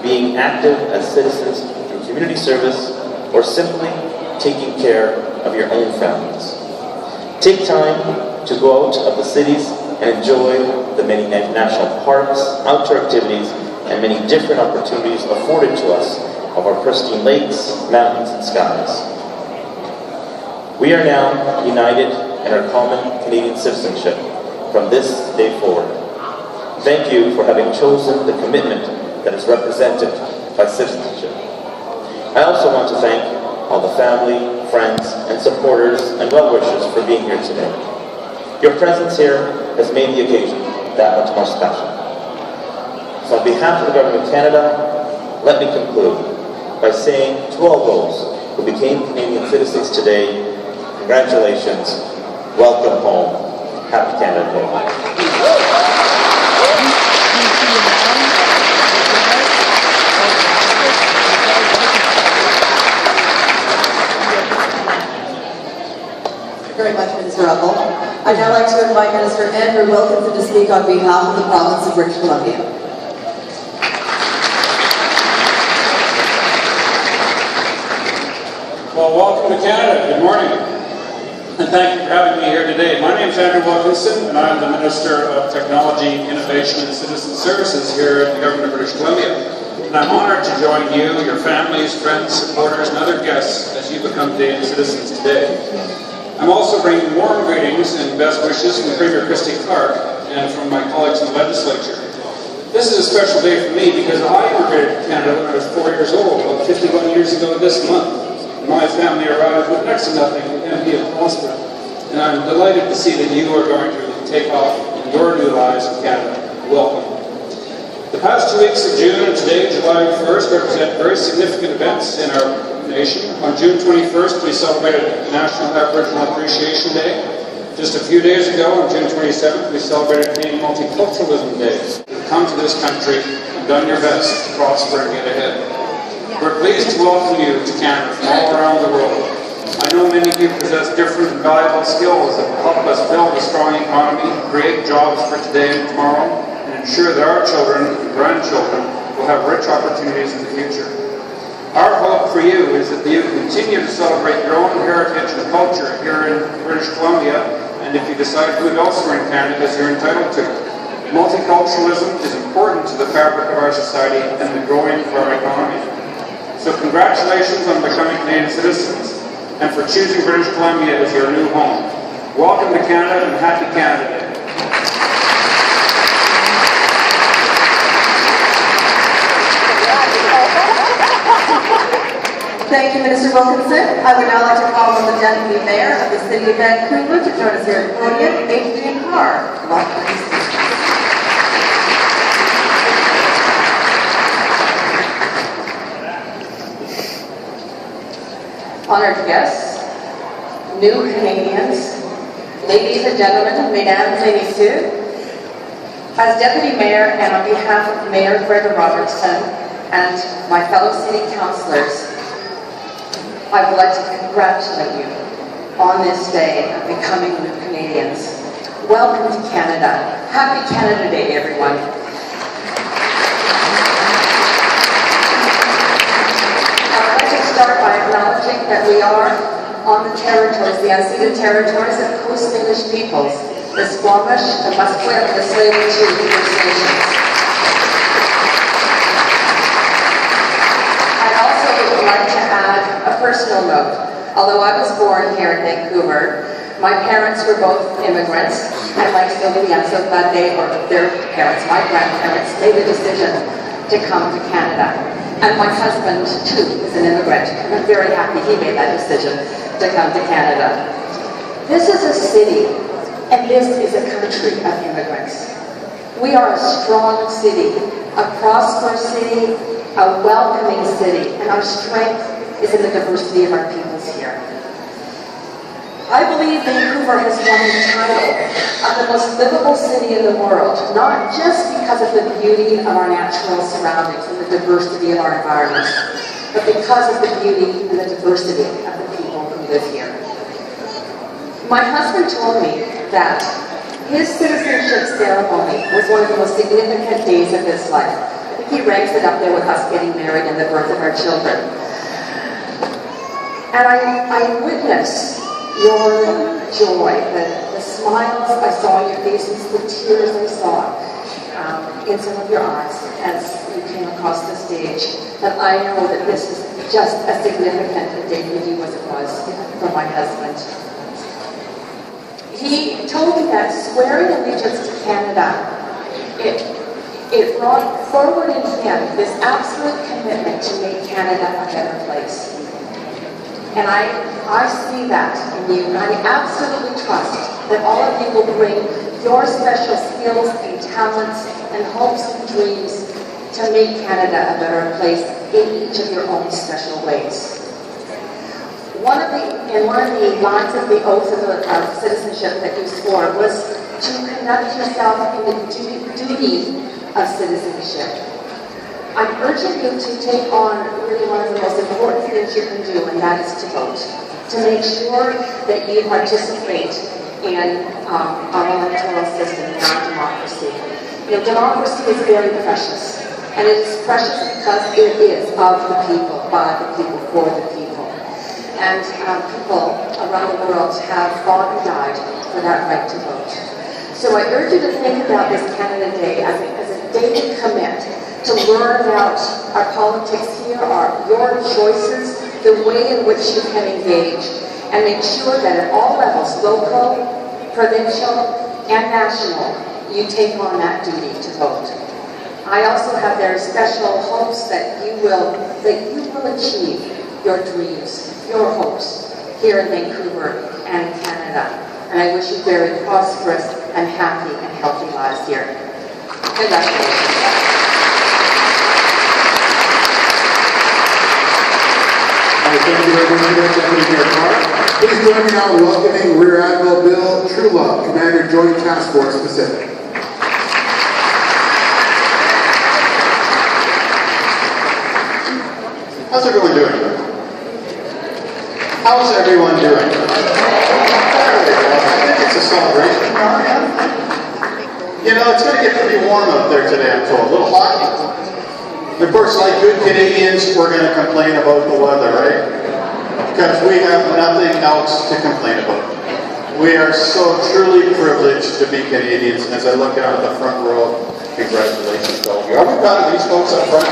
being active as citizens through community service, or simply taking care of your own families. Take time to go out of the cities and enjoy the many national parks, outdoor activities, and many different opportunities afforded to us of our pristine lakes, mountains, and skies. We are now united in our common Canadian citizenship from this day forward. Thank you for having chosen the commitment that is represented by citizenship. I also want to thank all the family, friends, and supporters and well-wishers for being here today. Your presence here has made the occasion that much more special. So on behalf of the Government of Canada, let me conclude by saying to all those who became Canadian citizens today, congratulations, welcome home, happy Canada Day. Very much, Minister Ruppel. I'd now like to invite Minister Andrew Wilkinson to speak on behalf of the province of British Columbia. Well, welcome to Canada. Good morning. And thank you for having me here today. My name is Andrew Wilkinson, and I'm the Minister of Technology, Innovation, and Citizen Services here at the Government of British Columbia. And I'm honored to join you, your families, friends, supporters, and other guests as you become Canadian citizens today. I'm also bringing warm greetings and best wishes from Premier Christy Clark and from my colleagues in the legislature. This is a special day for me because I immigrated to Canada when I was 4 years old, about 51 years ago this month. My family arrived with next to nothing, empty and prosperous. And I'm delighted to see that you are going to take off in your new lives in Canada. Welcome. The past 2 weeks of June and today, July 1st, represent very significant events in our nation. On June 21st, we celebrated National Aboriginal Appreciation Day. Just a few days ago, on June 27th, we celebrated Canadian Multiculturalism Day. You've come to this country and done your best to prosper and get ahead. We're pleased to welcome you to Canada from all around the world. I know many of you possess different and valuable skills that will help us build a strong economy, create jobs for today and tomorrow, and ensure that our children and grandchildren will have rich opportunities in the future. Our hope for you is that you continue to celebrate your own heritage and culture here in British Columbia, and if you decide to move elsewhere in Canada, as you're entitled to. Multiculturalism is important to the fabric of our society and the growing of our economy. So congratulations on becoming Canadian citizens, and for choosing British Columbia as your new home. Welcome to Canada and happy Canada Day. Thank you, Minister Wilkinson. I would now like to call on the Deputy Mayor of the City of Vancouver to join us here at the podium, Adrian Carr. Honored guests, new Canadians, ladies and gentlemen, mesdames et messieurs, as Deputy Mayor and on behalf of Mayor Brenda Robertson and my fellow City Councillors, I would like to congratulate you on this day of becoming new Canadians. Welcome to Canada. Happy Canada Day, everyone. I would like to start by acknowledging that we are on the territories, the unceded territories of Coast Salish peoples, the Squamish, the Musqueam, and the Tsleil-Waututh First Nations. I'd also like to add a personal note. Although I was born here in Vancouver, my parents were both immigrants, and like Sylvie, I'm so glad their parents, my grandparents, made the decision to come to Canada. And my husband, too, is an immigrant, and I'm very happy he made that decision to come to Canada. This is a city, and this is a country of immigrants. We are a strong city, a prosperous city, a welcoming city, and our strength is in the diversity of our peoples here. I believe Vancouver has won the title of the most livable city in the world, not just because of the beauty of our natural surroundings and the diversity of our environment, but because of the beauty and the diversity of the people who live here. My husband told me that his citizenship ceremony was one of the most significant days of his life. I think he ranks it up there with us getting married and the birth of our children. And I witnessed your joy, the smiles I saw on your faces, the tears I saw in some of your eyes as you came across the stage. And I know that this is just as significant a day for you as it was for my husband. He told me that swearing allegiance to Canada, it brought forward in him this absolute commitment to make Canada a better place. And I see that in you, and I absolutely trust that all of you will bring your special skills and talents and hopes and dreams to make Canada a better place in each of your own special ways. One of the lines of the oath of citizenship that you swore was to conduct yourself in the duty of citizenship. I'm urging you to take on really one of the most important things you can do, and that is to vote. To make sure that you participate in our electoral system, in our democracy. You know, democracy is very precious, and it is precious because it is of the people, by the people, for the people. And people around the world have fought and died for that right to vote. So I urge you to think about this Canada Day as a day to commit, to learn about our politics here, your choices, the way in which you can engage, and make sure that at all levels, local, provincial, and national, you take on that duty to vote. I also have very special hopes that you will achieve your dreams, your hopes here in Vancouver and in Canada. And I wish you very prosperous and happy and healthy lives here. Congratulations. Thank you very much, Deputy Mayor Carr. Please join me now in welcoming Rear Admiral Bill Truelove, Commander Joint Task Force Pacific. How's everyone doing? How's everyone doing? I think it's a celebration. You know, it's going to get pretty warm out there today, I'm told. A little hot. Of course, like good Canadians, we're going to complain about the weather, right? Because we have nothing else to complain about. We are so truly privileged to be Canadians. And as I look out at the front row, congratulations to all of you. Are we proud of these folks up front?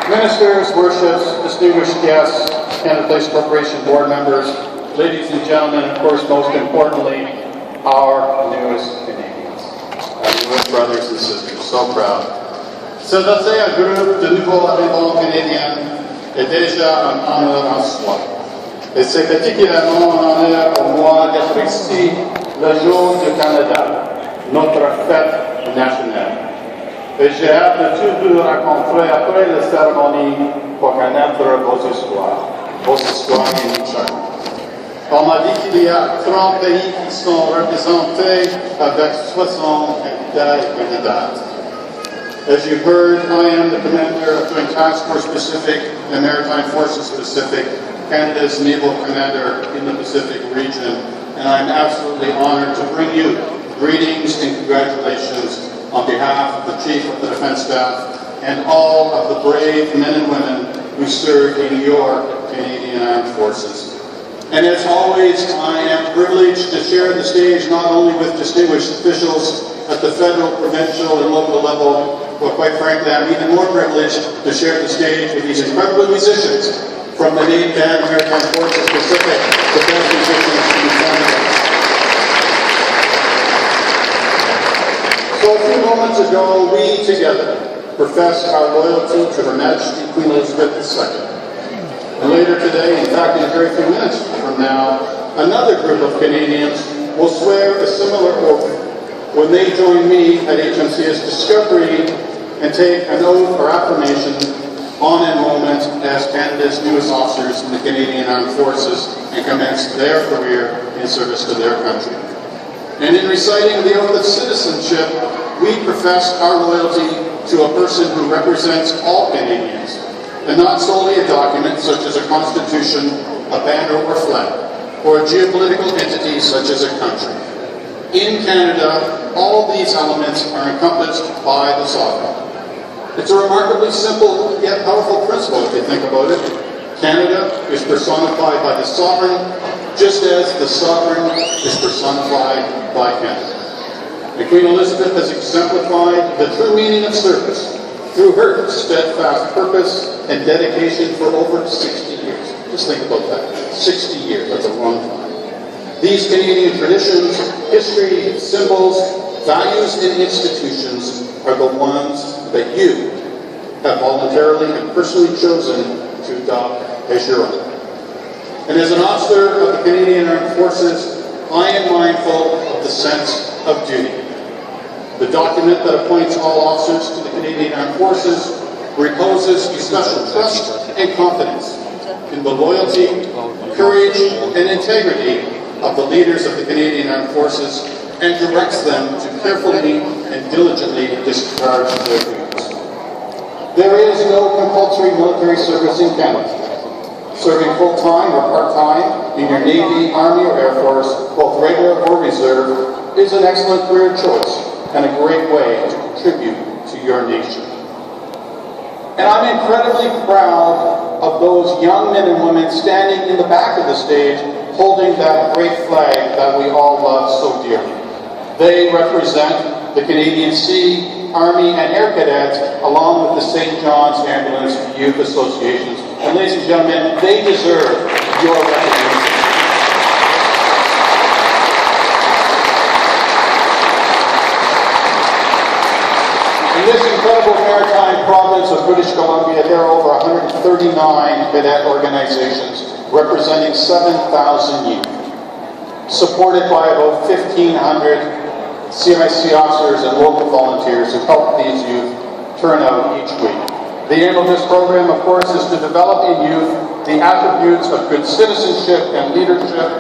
Ministers, worships, distinguished guests, Canada Place Corporation board members, ladies and gentlemen, and of course, most importantly, our newest Canadians, our newest brothers and sisters. So proud. Se doter un groupe de nouveaux arrivants canadiens est déjà un honneur en soi. Et c'est particulièrement un honneur pour moi d'être ici le jour du Canada, notre fête nationale. Et j'ai hâte de tout vous rencontrer après la cérémonie pour connaître vos histoires uniques. On m'a dit qu'il y a 30 pays qui sont représentés avec 60 candidats et candidates. As you heard, I am the commander of Joint Task Force Pacific and Maritime Forces Pacific, Canada's naval commander in the Pacific region, and I'm absolutely honored to bring you greetings and congratulations on behalf of the Chief of the Defense Staff and all of the brave men and women who serve in your Canadian Armed Forces. And as always, I am privileged to share the stage not only with distinguished officials at the federal, provincial, and local level, but quite frankly, I'm even more privileged to share the stage with these incredible musicians from the Canadian Band Maritime Forces Pacific, the best musicians in Canada. So a few moments ago, we together professed our loyalty to Her Majesty Queen Elizabeth II. And later today, in fact in a very few minutes from now, another group of Canadians will swear a similar oath when they join me at HMCS Discovery and take an oath or affirmation on enrollment as Canada's newest officers in the Canadian Armed Forces and commence their career in service to their country. And in reciting the oath of citizenship, we profess our loyalty to a person who represents all Canadians, and not solely a document such as a constitution, a banner or flag, or a geopolitical entity such as a country. In Canada, all these elements are encompassed by the sovereign. It's a remarkably simple yet powerful principle if you think about it. Canada is personified by the sovereign, just as the sovereign is personified by Canada. And Queen Elizabeth has exemplified the true meaning of service through her steadfast purpose and dedication for over 60 years. Just think about that. 60 years, that's a long time. These Canadian traditions, history, symbols, values, and institutions are the ones that you have voluntarily and personally chosen to adopt as your own. And as an officer of the Canadian Armed Forces, I am mindful of the sense of duty. The document that appoints all officers to the Canadian Armed Forces reposes special trust and confidence in the loyalty, courage, and integrity of the leaders of the Canadian Armed Forces and directs them to carefully and diligently discharge their duties. There is no compulsory military service in Canada. Serving full-time or part-time in your Navy, Army, or Air Force, both regular or reserve, is an excellent career choice and a great way to contribute to your nation. And I'm incredibly proud of those young men and women standing in the back of the stage holding that great flag that we all love so dearly. They represent the Canadian Sea, Army, and Air Cadets, along with the St. John's Ambulance Youth Associations. And ladies and gentlemen, they deserve your recognition. In this incredible maritime province of British Columbia, there are over 139 cadet organizations representing 7,000 youth, supported by about 1,500 CIC officers and local volunteers who help these youth turn out each week. The aim of this program, of course, is to develop in youth the attributes of good citizenship and leadership,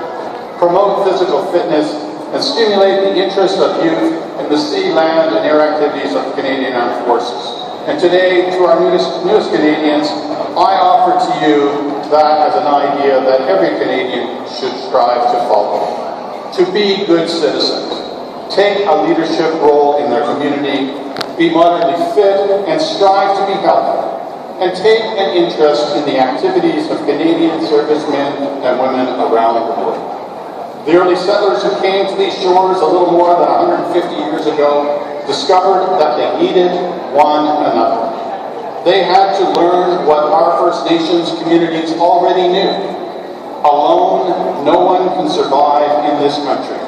promote physical fitness, and stimulate the interest of youth in the sea, land, and air activities of the Canadian Armed Forces. And today, to our newest Canadians, I offer to you that as an idea that every Canadian should strive to follow. To be good citizens, take a leadership role in their community, be moderately fit, and strive to be healthy, and take an interest in the activities of Canadian servicemen and women around the world. The early settlers who came to these shores a little more than 150 years ago discovered that they needed one another. They had to learn what our First Nations communities already knew. Alone, no one can survive in this country.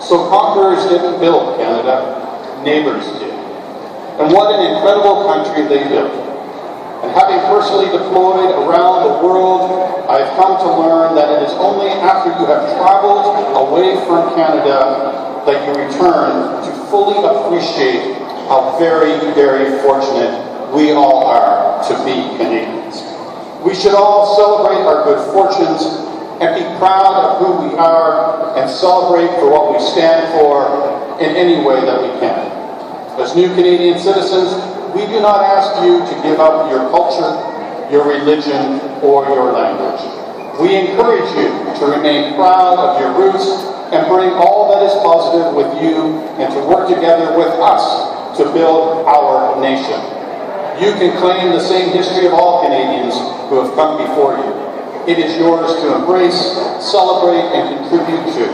So conquerors didn't build Canada, neighbors did. And what an incredible country they built. And having personally deployed around the world, I've come to learn that it is only after you have traveled away from Canada that you return to fully appreciate how very, very fortunate we all are to be Canadians. We should all celebrate our good fortunes and be proud of who we are and celebrate for what we stand for in any way that we can. As new Canadian citizens, we do not ask you to give up your culture, your religion, or your language. We encourage you to remain proud of your roots and bring all that is positive with you and to work together with us to build our nation. You can claim the same history of all Canadians who have come before you. It is yours to embrace, celebrate, and contribute to.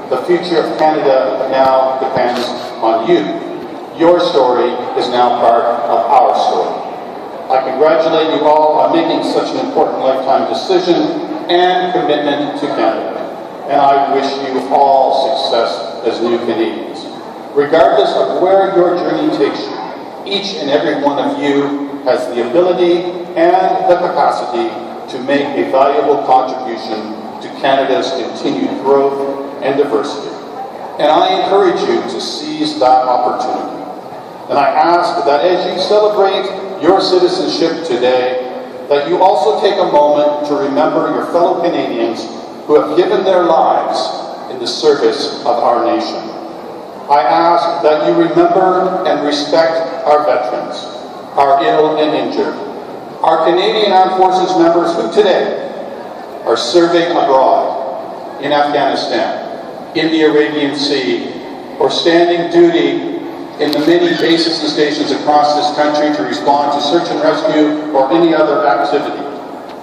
The future of Canada now depends on you. Your story is now part of our story. I congratulate you all on making such an important lifetime decision and commitment to Canada. And I wish you all success as new Canadians. Regardless of where your journey takes you, each and every one of you has the ability and the capacity to make a valuable contribution to Canada's continued growth and diversity. And I encourage you to seize that opportunity. And I ask that as you celebrate your citizenship today, that you also take a moment to remember your fellow Canadians who have given their lives in the service of our nation. I ask that you remember and respect our veterans, our ill and injured, our Canadian Armed Forces members who today are serving abroad in Afghanistan, in the Arabian Sea, or standing duty in the many bases and stations across this country to respond to search and rescue or any other activity.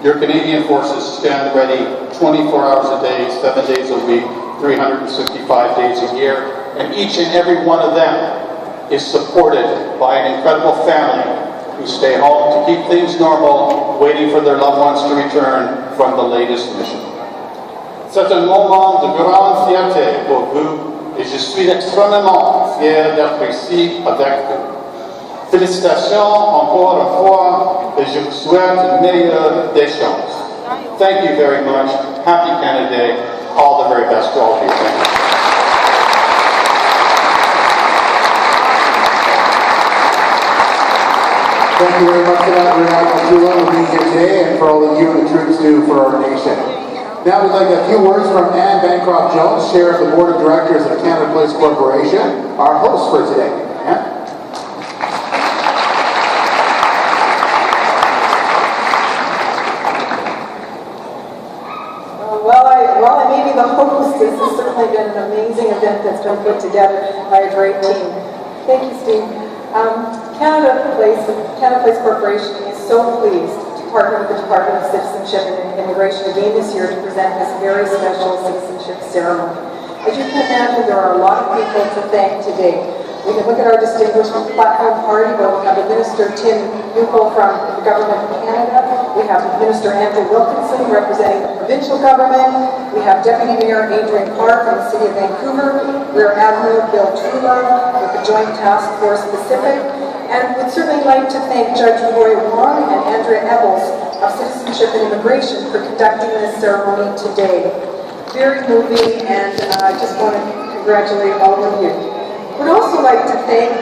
Your Canadian forces stand ready 24 hours a day, 7 days a week, 365 days a year, and each and every one of them is supported by an incredible family who stay home to keep things normal, waiting for their loved ones to return from the latest mission. C'est un moment de grande fierté pour vous et je suis extrêmement fier d'être ici avec vous. Félicitations encore une fois et je vous souhaite le meilleur des chances. Thank you very much. Happy Canada Day. All the very best to all of you. Thank you. Thank you very much for that, Rear Admiral for being here today and for all that you and the troops do for our nation. Now we'd like a few words from Anne Bancroft Jones, Chair of the Board of Directors of Canada Place Corporation, our host for today. Anne? While I may be the host, this has certainly been an amazing event that's been put together by a great team. Thank you, Steve. Canada Place Corporation is so pleased to partner with the Department of Citizenship and Immigration again this year to present this very special citizenship ceremony. As you can imagine, there are a lot of people to thank today. We can look at our distinguished platform party, but we have Minister Tim Buckel from the Government of Canada. We have Minister Andrew Wilkinson representing the provincial government. We have Deputy Mayor Adrian Carr from the City of Vancouver. Rear Admiral Bill Truelove with the Joint Task Force Pacific. And we'd certainly like to thank Judge Roy Wong and Andrea Ebbels of Citizenship and Immigration for conducting this ceremony today. Very moving, and I just want to congratulate all of you. We'd also like to thank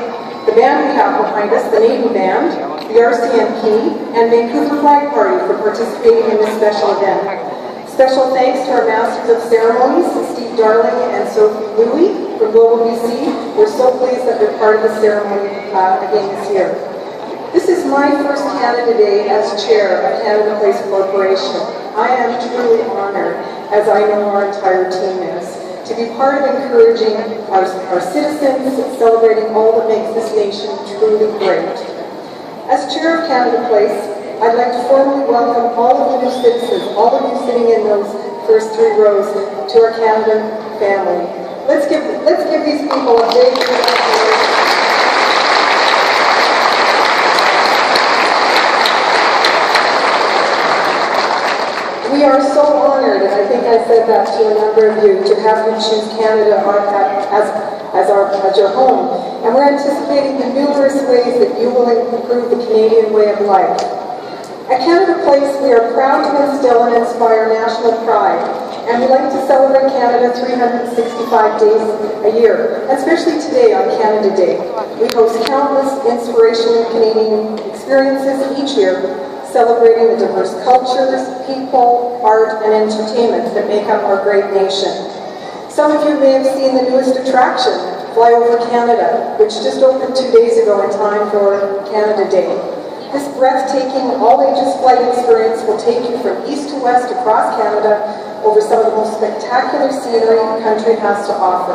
the band we have behind us, the Navy Band, the RCMP, and Vancouver Flag Party for participating in this special event. Special thanks to our Masters of Ceremonies, Steve Darling and Sophie Louie from Global BC. We're so pleased that they're part of the ceremony again this year. This is my first Canada Day as Chair of Canada Place Corporation. I am truly honored, as I know our entire team is, to be part of encouraging our citizens, celebrating all that makes this nation truly great. As Chair of Canada Place, I'd like to formally welcome all of the new citizens, all of you sitting in those first 3 rows, to our Canada family. Let's give these people a big congratulations. We are so honored, and I think I said that to a number of you, to have you choose Canada as your home. And we're anticipating the numerous ways that you will improve the Canadian way of life. At Canada Place, we are proud to instill and inspire national pride, and we like to celebrate Canada 365 days a year, especially today on Canada Day. We host countless inspirational Canadian experiences each year, celebrating the diverse cultures, people, art, and entertainment that make up our great nation. Some of you may have seen the newest attraction, Fly Over Canada, which just opened 2 days ago in time for Canada Day. This breathtaking, all-ages flight experience will take you from east to west across Canada over some of the most spectacular scenery the country has to offer.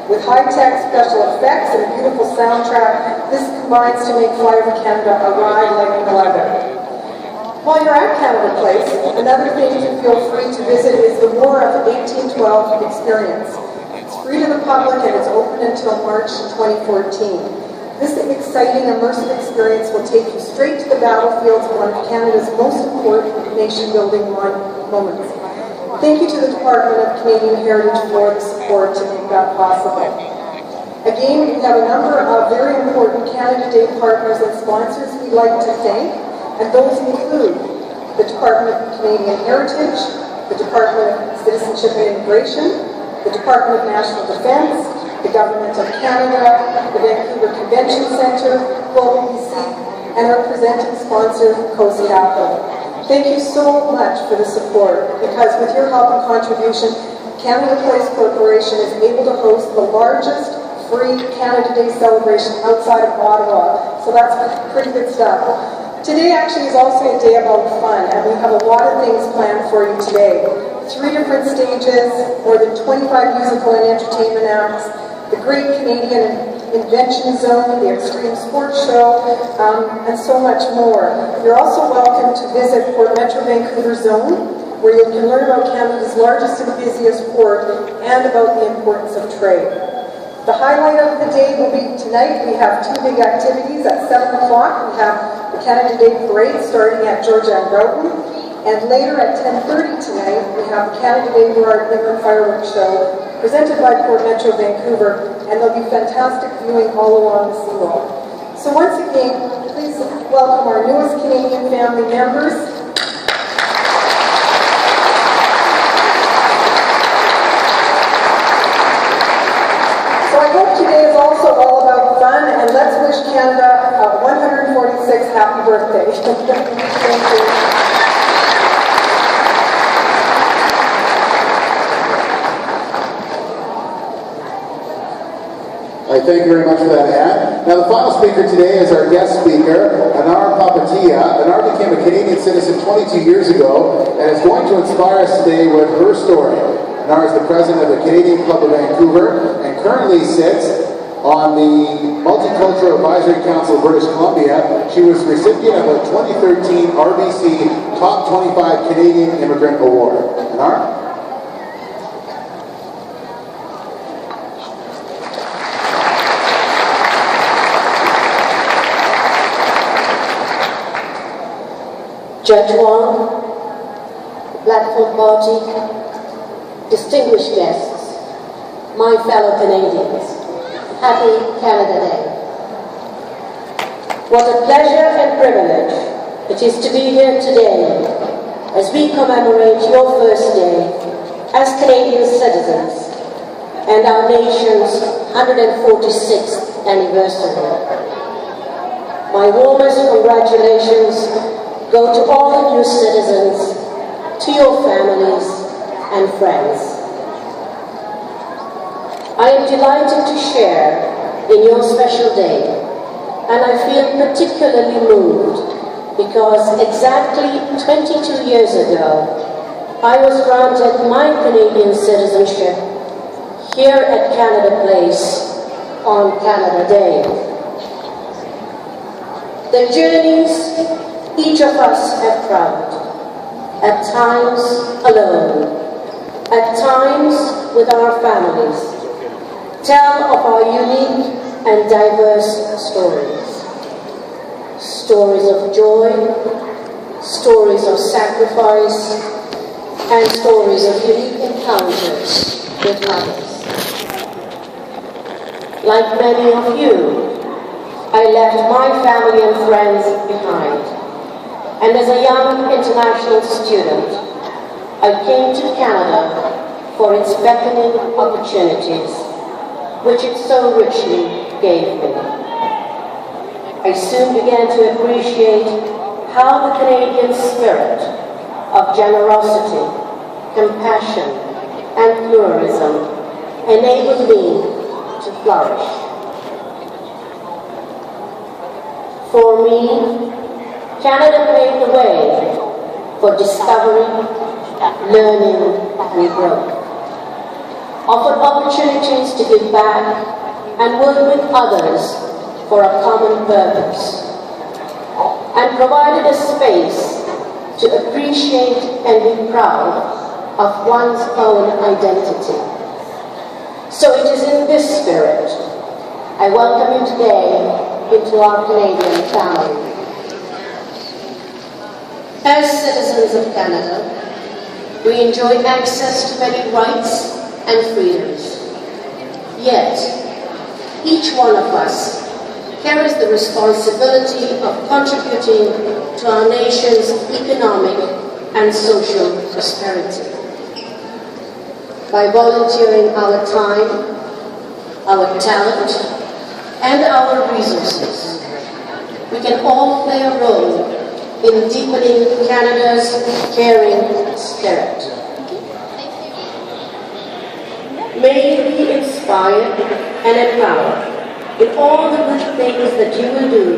With high-tech special effects and a beautiful soundtrack, this combines to make Fly Over Canada a ride like no other. While you're at Canada Place, another thing to feel free to visit is the War of 1812 experience. It's free to the public and it's open until March 2014. This exciting immersive experience will take you straight to the battlefields of one of Canada's most important nation-building moments. Thank you to the Department of Canadian Heritage for the support to make that possible. Again, we have a number of very important Canada Day partners and sponsors we'd like to thank, and those include the Department of Canadian Heritage, the Department of Citizenship and Immigration, the Department of National Defence, the Government of Canada, the Vancouver Convention Centre, Global BC, and our presenting sponsor, Coast Capital. Thank you so much for the support, because with your help and contribution, Canada Place Corporation is able to host the largest free Canada Day celebration outside of Ottawa. So that's pretty good stuff. Today actually is also a day about fun, and we have a lot of things planned for you today. 3 different stages, more than 25 musical and entertainment acts, the Great Canadian Invention Zone, the Extreme Sports Show, and so much more. You're also welcome to visit Port Metro Vancouver Zone, where you can learn about Canada's largest and busiest port and about the importance of trade. The highlight of the day will be tonight. We have 2 big activities. At 7 o'clock, we have the Canada Day Parade starting at Georgia and Broughton. And later at 10:30 tonight, we have the Canada Day Burrard Inland Fireworks Show presented by Port Metro Vancouver. And there'll be fantastic viewing all along the seawall. So once again, please welcome our newest Canadian family members. I hope today is also all about fun, and let's wish Canada a 146th happy birthday. Thank you. Thank you very much for that, Anne. Now, the final speaker today is our guest speaker, Anar Papatia. Anar became a Canadian citizen 22 years ago and is going to inspire us today with her story. Anar is the president of the Canadian Club of Vancouver and currently sits on the Multicultural Advisory Council of British Columbia. She was recipient of a 2013 RBC Top 25 Canadian Immigrant Award. Anar? Judge Wong, Platform Party, distinguished guests, my fellow Canadians, happy Canada Day. What a pleasure and privilege it is to be here today as we commemorate your first day as Canadian citizens and our nation's 146th anniversary. My warmest congratulations go to all the new citizens, to your families and friends. I am delighted to share in your special day, and I feel particularly moved because exactly 22 years ago, I was granted my Canadian citizenship here at Canada Place on Canada Day. The journeys each of us have traveled, at times alone, at times with our families, tell of our unique and diverse stories. Stories of joy, stories of sacrifice, and stories of unique encounters with others. Like many of you, I left my family and friends behind. And as a young international student, I came to Canada for its beckoning opportunities, which it so richly gave me. I soon began to appreciate how the Canadian spirit of generosity, compassion, and pluralism enabled me to flourish. For me, Canada paved the way for discovery, learning, and growth. Offered opportunities to give back and work with others for a common purpose. And provided a space to appreciate and be proud of one's own identity. So it is in this spirit I welcome you today into our Canadian family. As citizens of Canada, we enjoy access to many rights and freedoms. Yet, each one of us carries the responsibility of contributing to our nation's economic and social prosperity. By volunteering our time, our talent, and our resources, we can all play a role in deepening Canada's caring spirit. May you be inspired and empowered in all the good things that you will do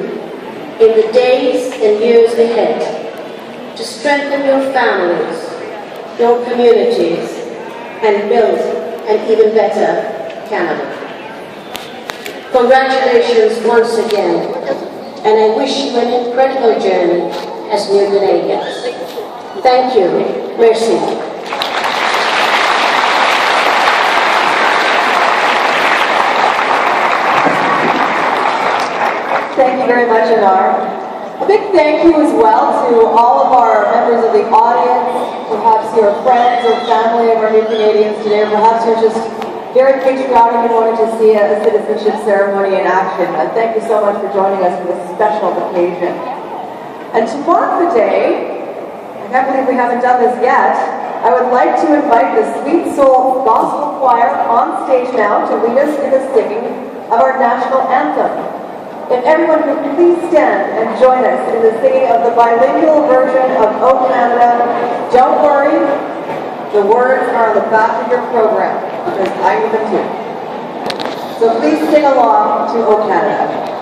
in the days and years ahead to strengthen your families, your communities, and build an even better Canada. Congratulations once again, and I wish you an incredible journey as new Canadians. Thank you. Merci. Thank you very much, Anar. A big thank you as well to all of our members of the audience. Perhaps you're friends or family of our new Canadians today, or perhaps you're just very patriotic and wanted to see a citizenship ceremony in action. Thank you so much for joining us for this special occasion. And to mark the day, I can't believe we haven't done this yet, I would like to invite the Sweet Soul Gospel Choir on stage now to lead us in the singing of our national anthem. If everyone could please stand and join us in the singing of the bilingual version of O Canada. Don't worry, the words are on the back of your program, because I need them too. So please sing along to O Canada.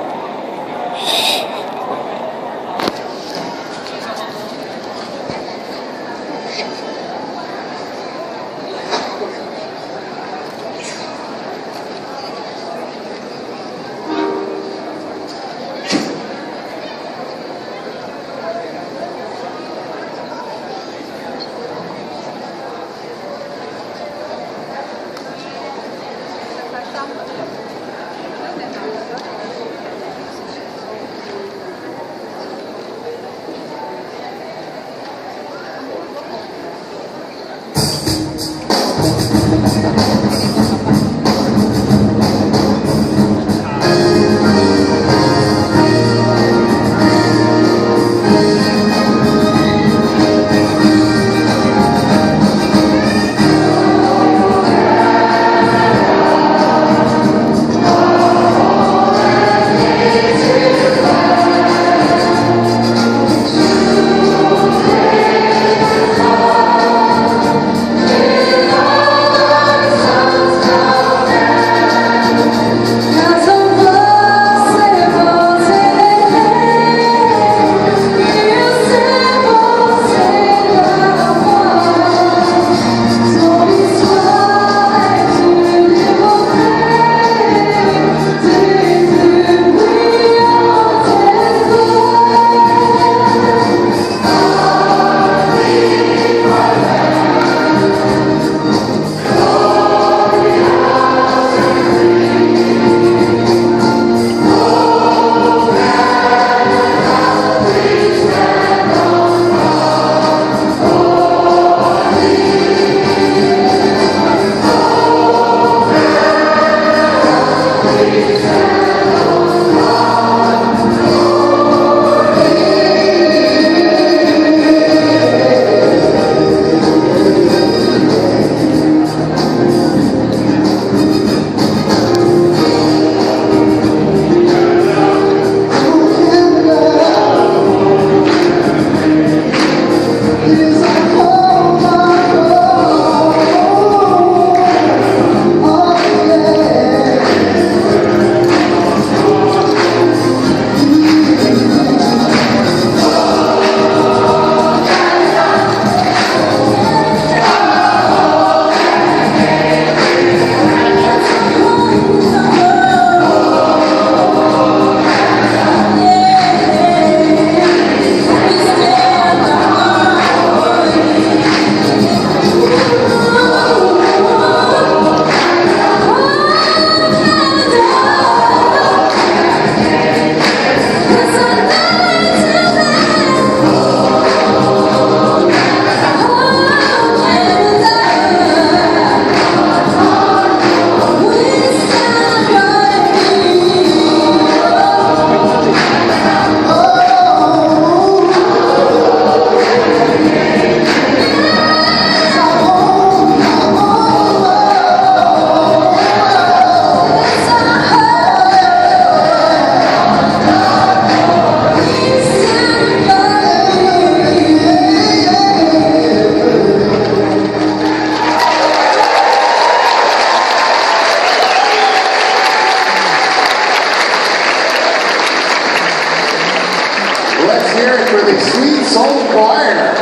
Let's hear it for the Sweet Soul Choir.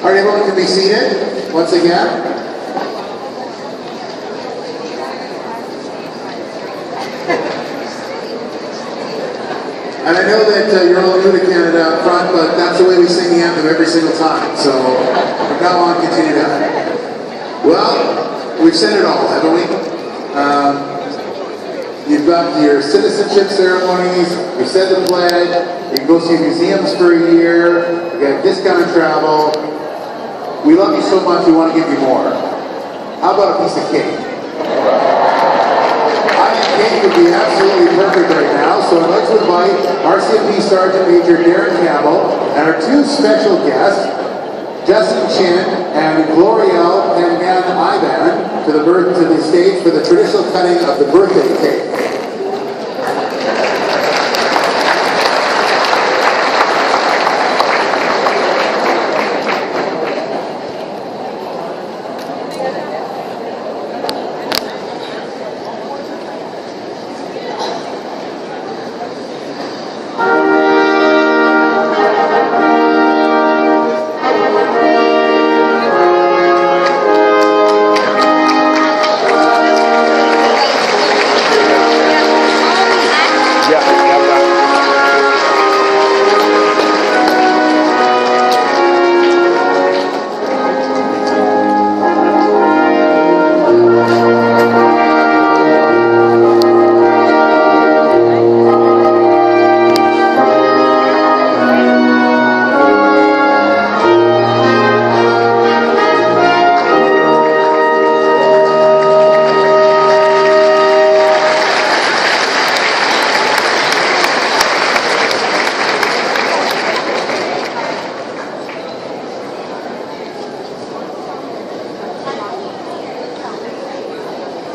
All right, everyone can be seated once again. And I know that you're all new to Canada up front, but that's the way we sing the anthem every single time. So from now on, continue that. Well, we've said it all, haven't we? You've got your citizenship ceremonies, we've said the pledge, you can go see museums for a year, you got discounted travel. We love you so much, we want to give you more. How about a piece of cake? I think cake would be absolutely perfect right now, so I'd like to invite RCMP Sergeant Major Darren Campbell and our two special guests, Justin Chin and Gloriel Pangan Ivan, to the stage for the traditional cutting of the birthday cake.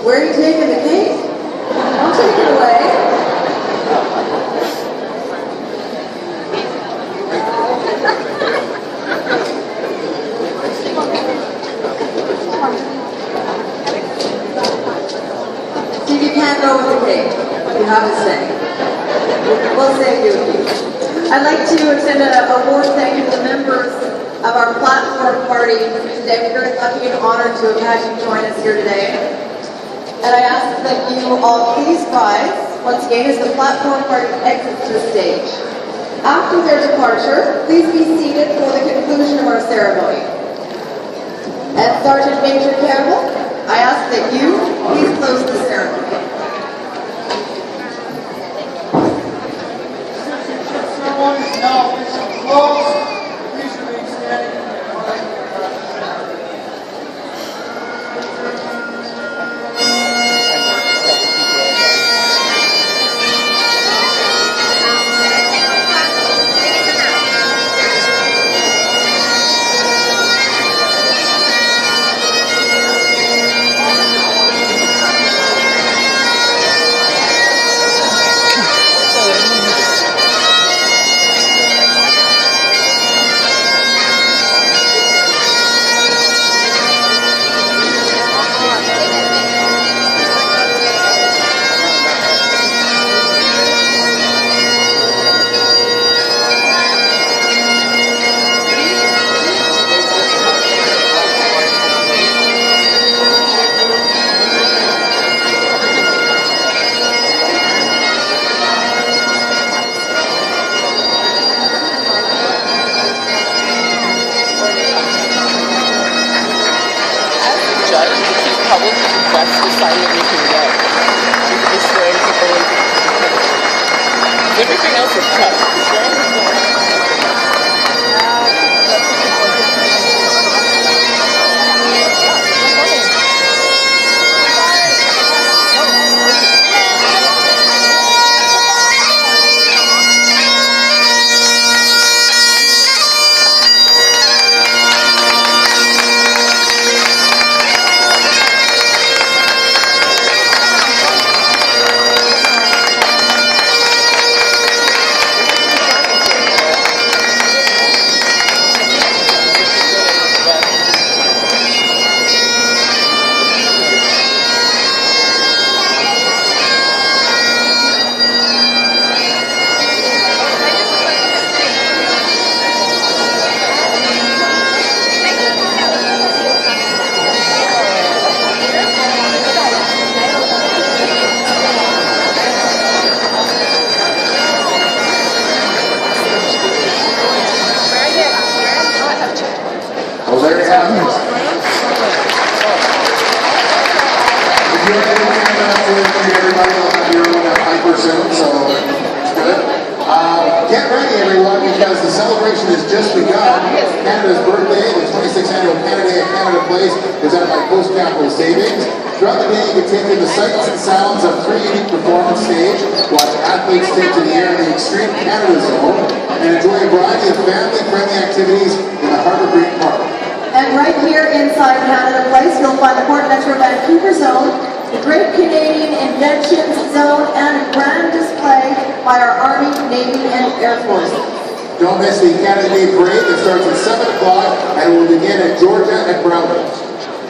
Where are you taking the cake? Don't take it away. See if you can't go with the cake. You have to say. We'll save you a piece. I'd like to extend a warm thank you to the members of our platform party today. We're very lucky and honored to have had you join us here today. And I ask that you all please rise once again as the platform party exits the stage. After their departure, please be seated for the conclusion of our ceremony. And Sergeant Major Campbell, I ask that you please close the ceremony. Ceremony is now officially closed. Please remain standing. Everything else is cut. presented by Coast Capital Savings. Throughout the day, you can take in the sights and sounds of 3 unique performance stage, watch athletes take to the air in the Extreme Canada Zone, and enjoy a variety of family-friendly activities in the Harbour Green Park. And right here inside Canada Place, you'll find the Port Metro Vancouver Zone, the Great Canadian Inventions Zone, and a grand display by our Army, Navy, and Air Force. Don't miss the Canada Day Parade that starts at 7 o'clock and will begin at Georgia and Browning.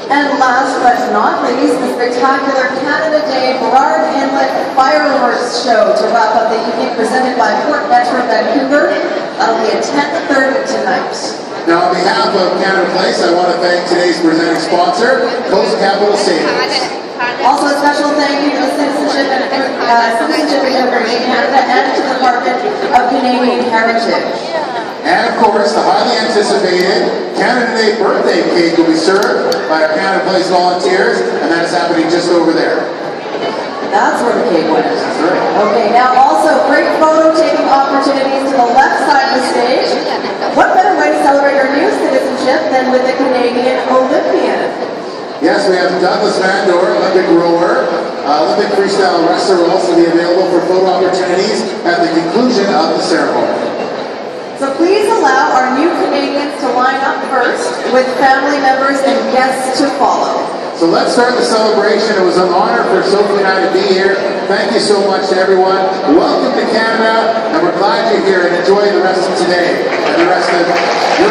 And last but not least, the spectacular Canada Day Burrard Inlet Fireworks Show to wrap up the evening, presented by Port Metro Vancouver. That'll be at 10:30 tonight. Now, on behalf of Canada Place, I want to thank today's presenting sponsor, Coast Capital Savings. Also, a special thank you to the Citizenship and Immigration Canada and to the Department of Canadian Heritage. And of course, the highly anticipated Canada Day birthday cake will be served by our Canada Place volunteers, and that is happening just over there. That's where the cake went. That's right. Okay, now also great photo taking opportunities to the left side of the stage. What better way to celebrate our new citizenship than with the Canadian Olympian? Yes, we have Douglas Vandor, Olympic rower, Olympic freestyle wrestler will also be available for photo opportunities at the conclusion of the ceremony. So please allow our new Canadians to line up first, with family members and guests to follow. So let's start the celebration. It was an honor for Sophie and I to be here. Thank you so much to everyone. Welcome to Canada, and we're glad you're here, and enjoy the rest of today and the rest of your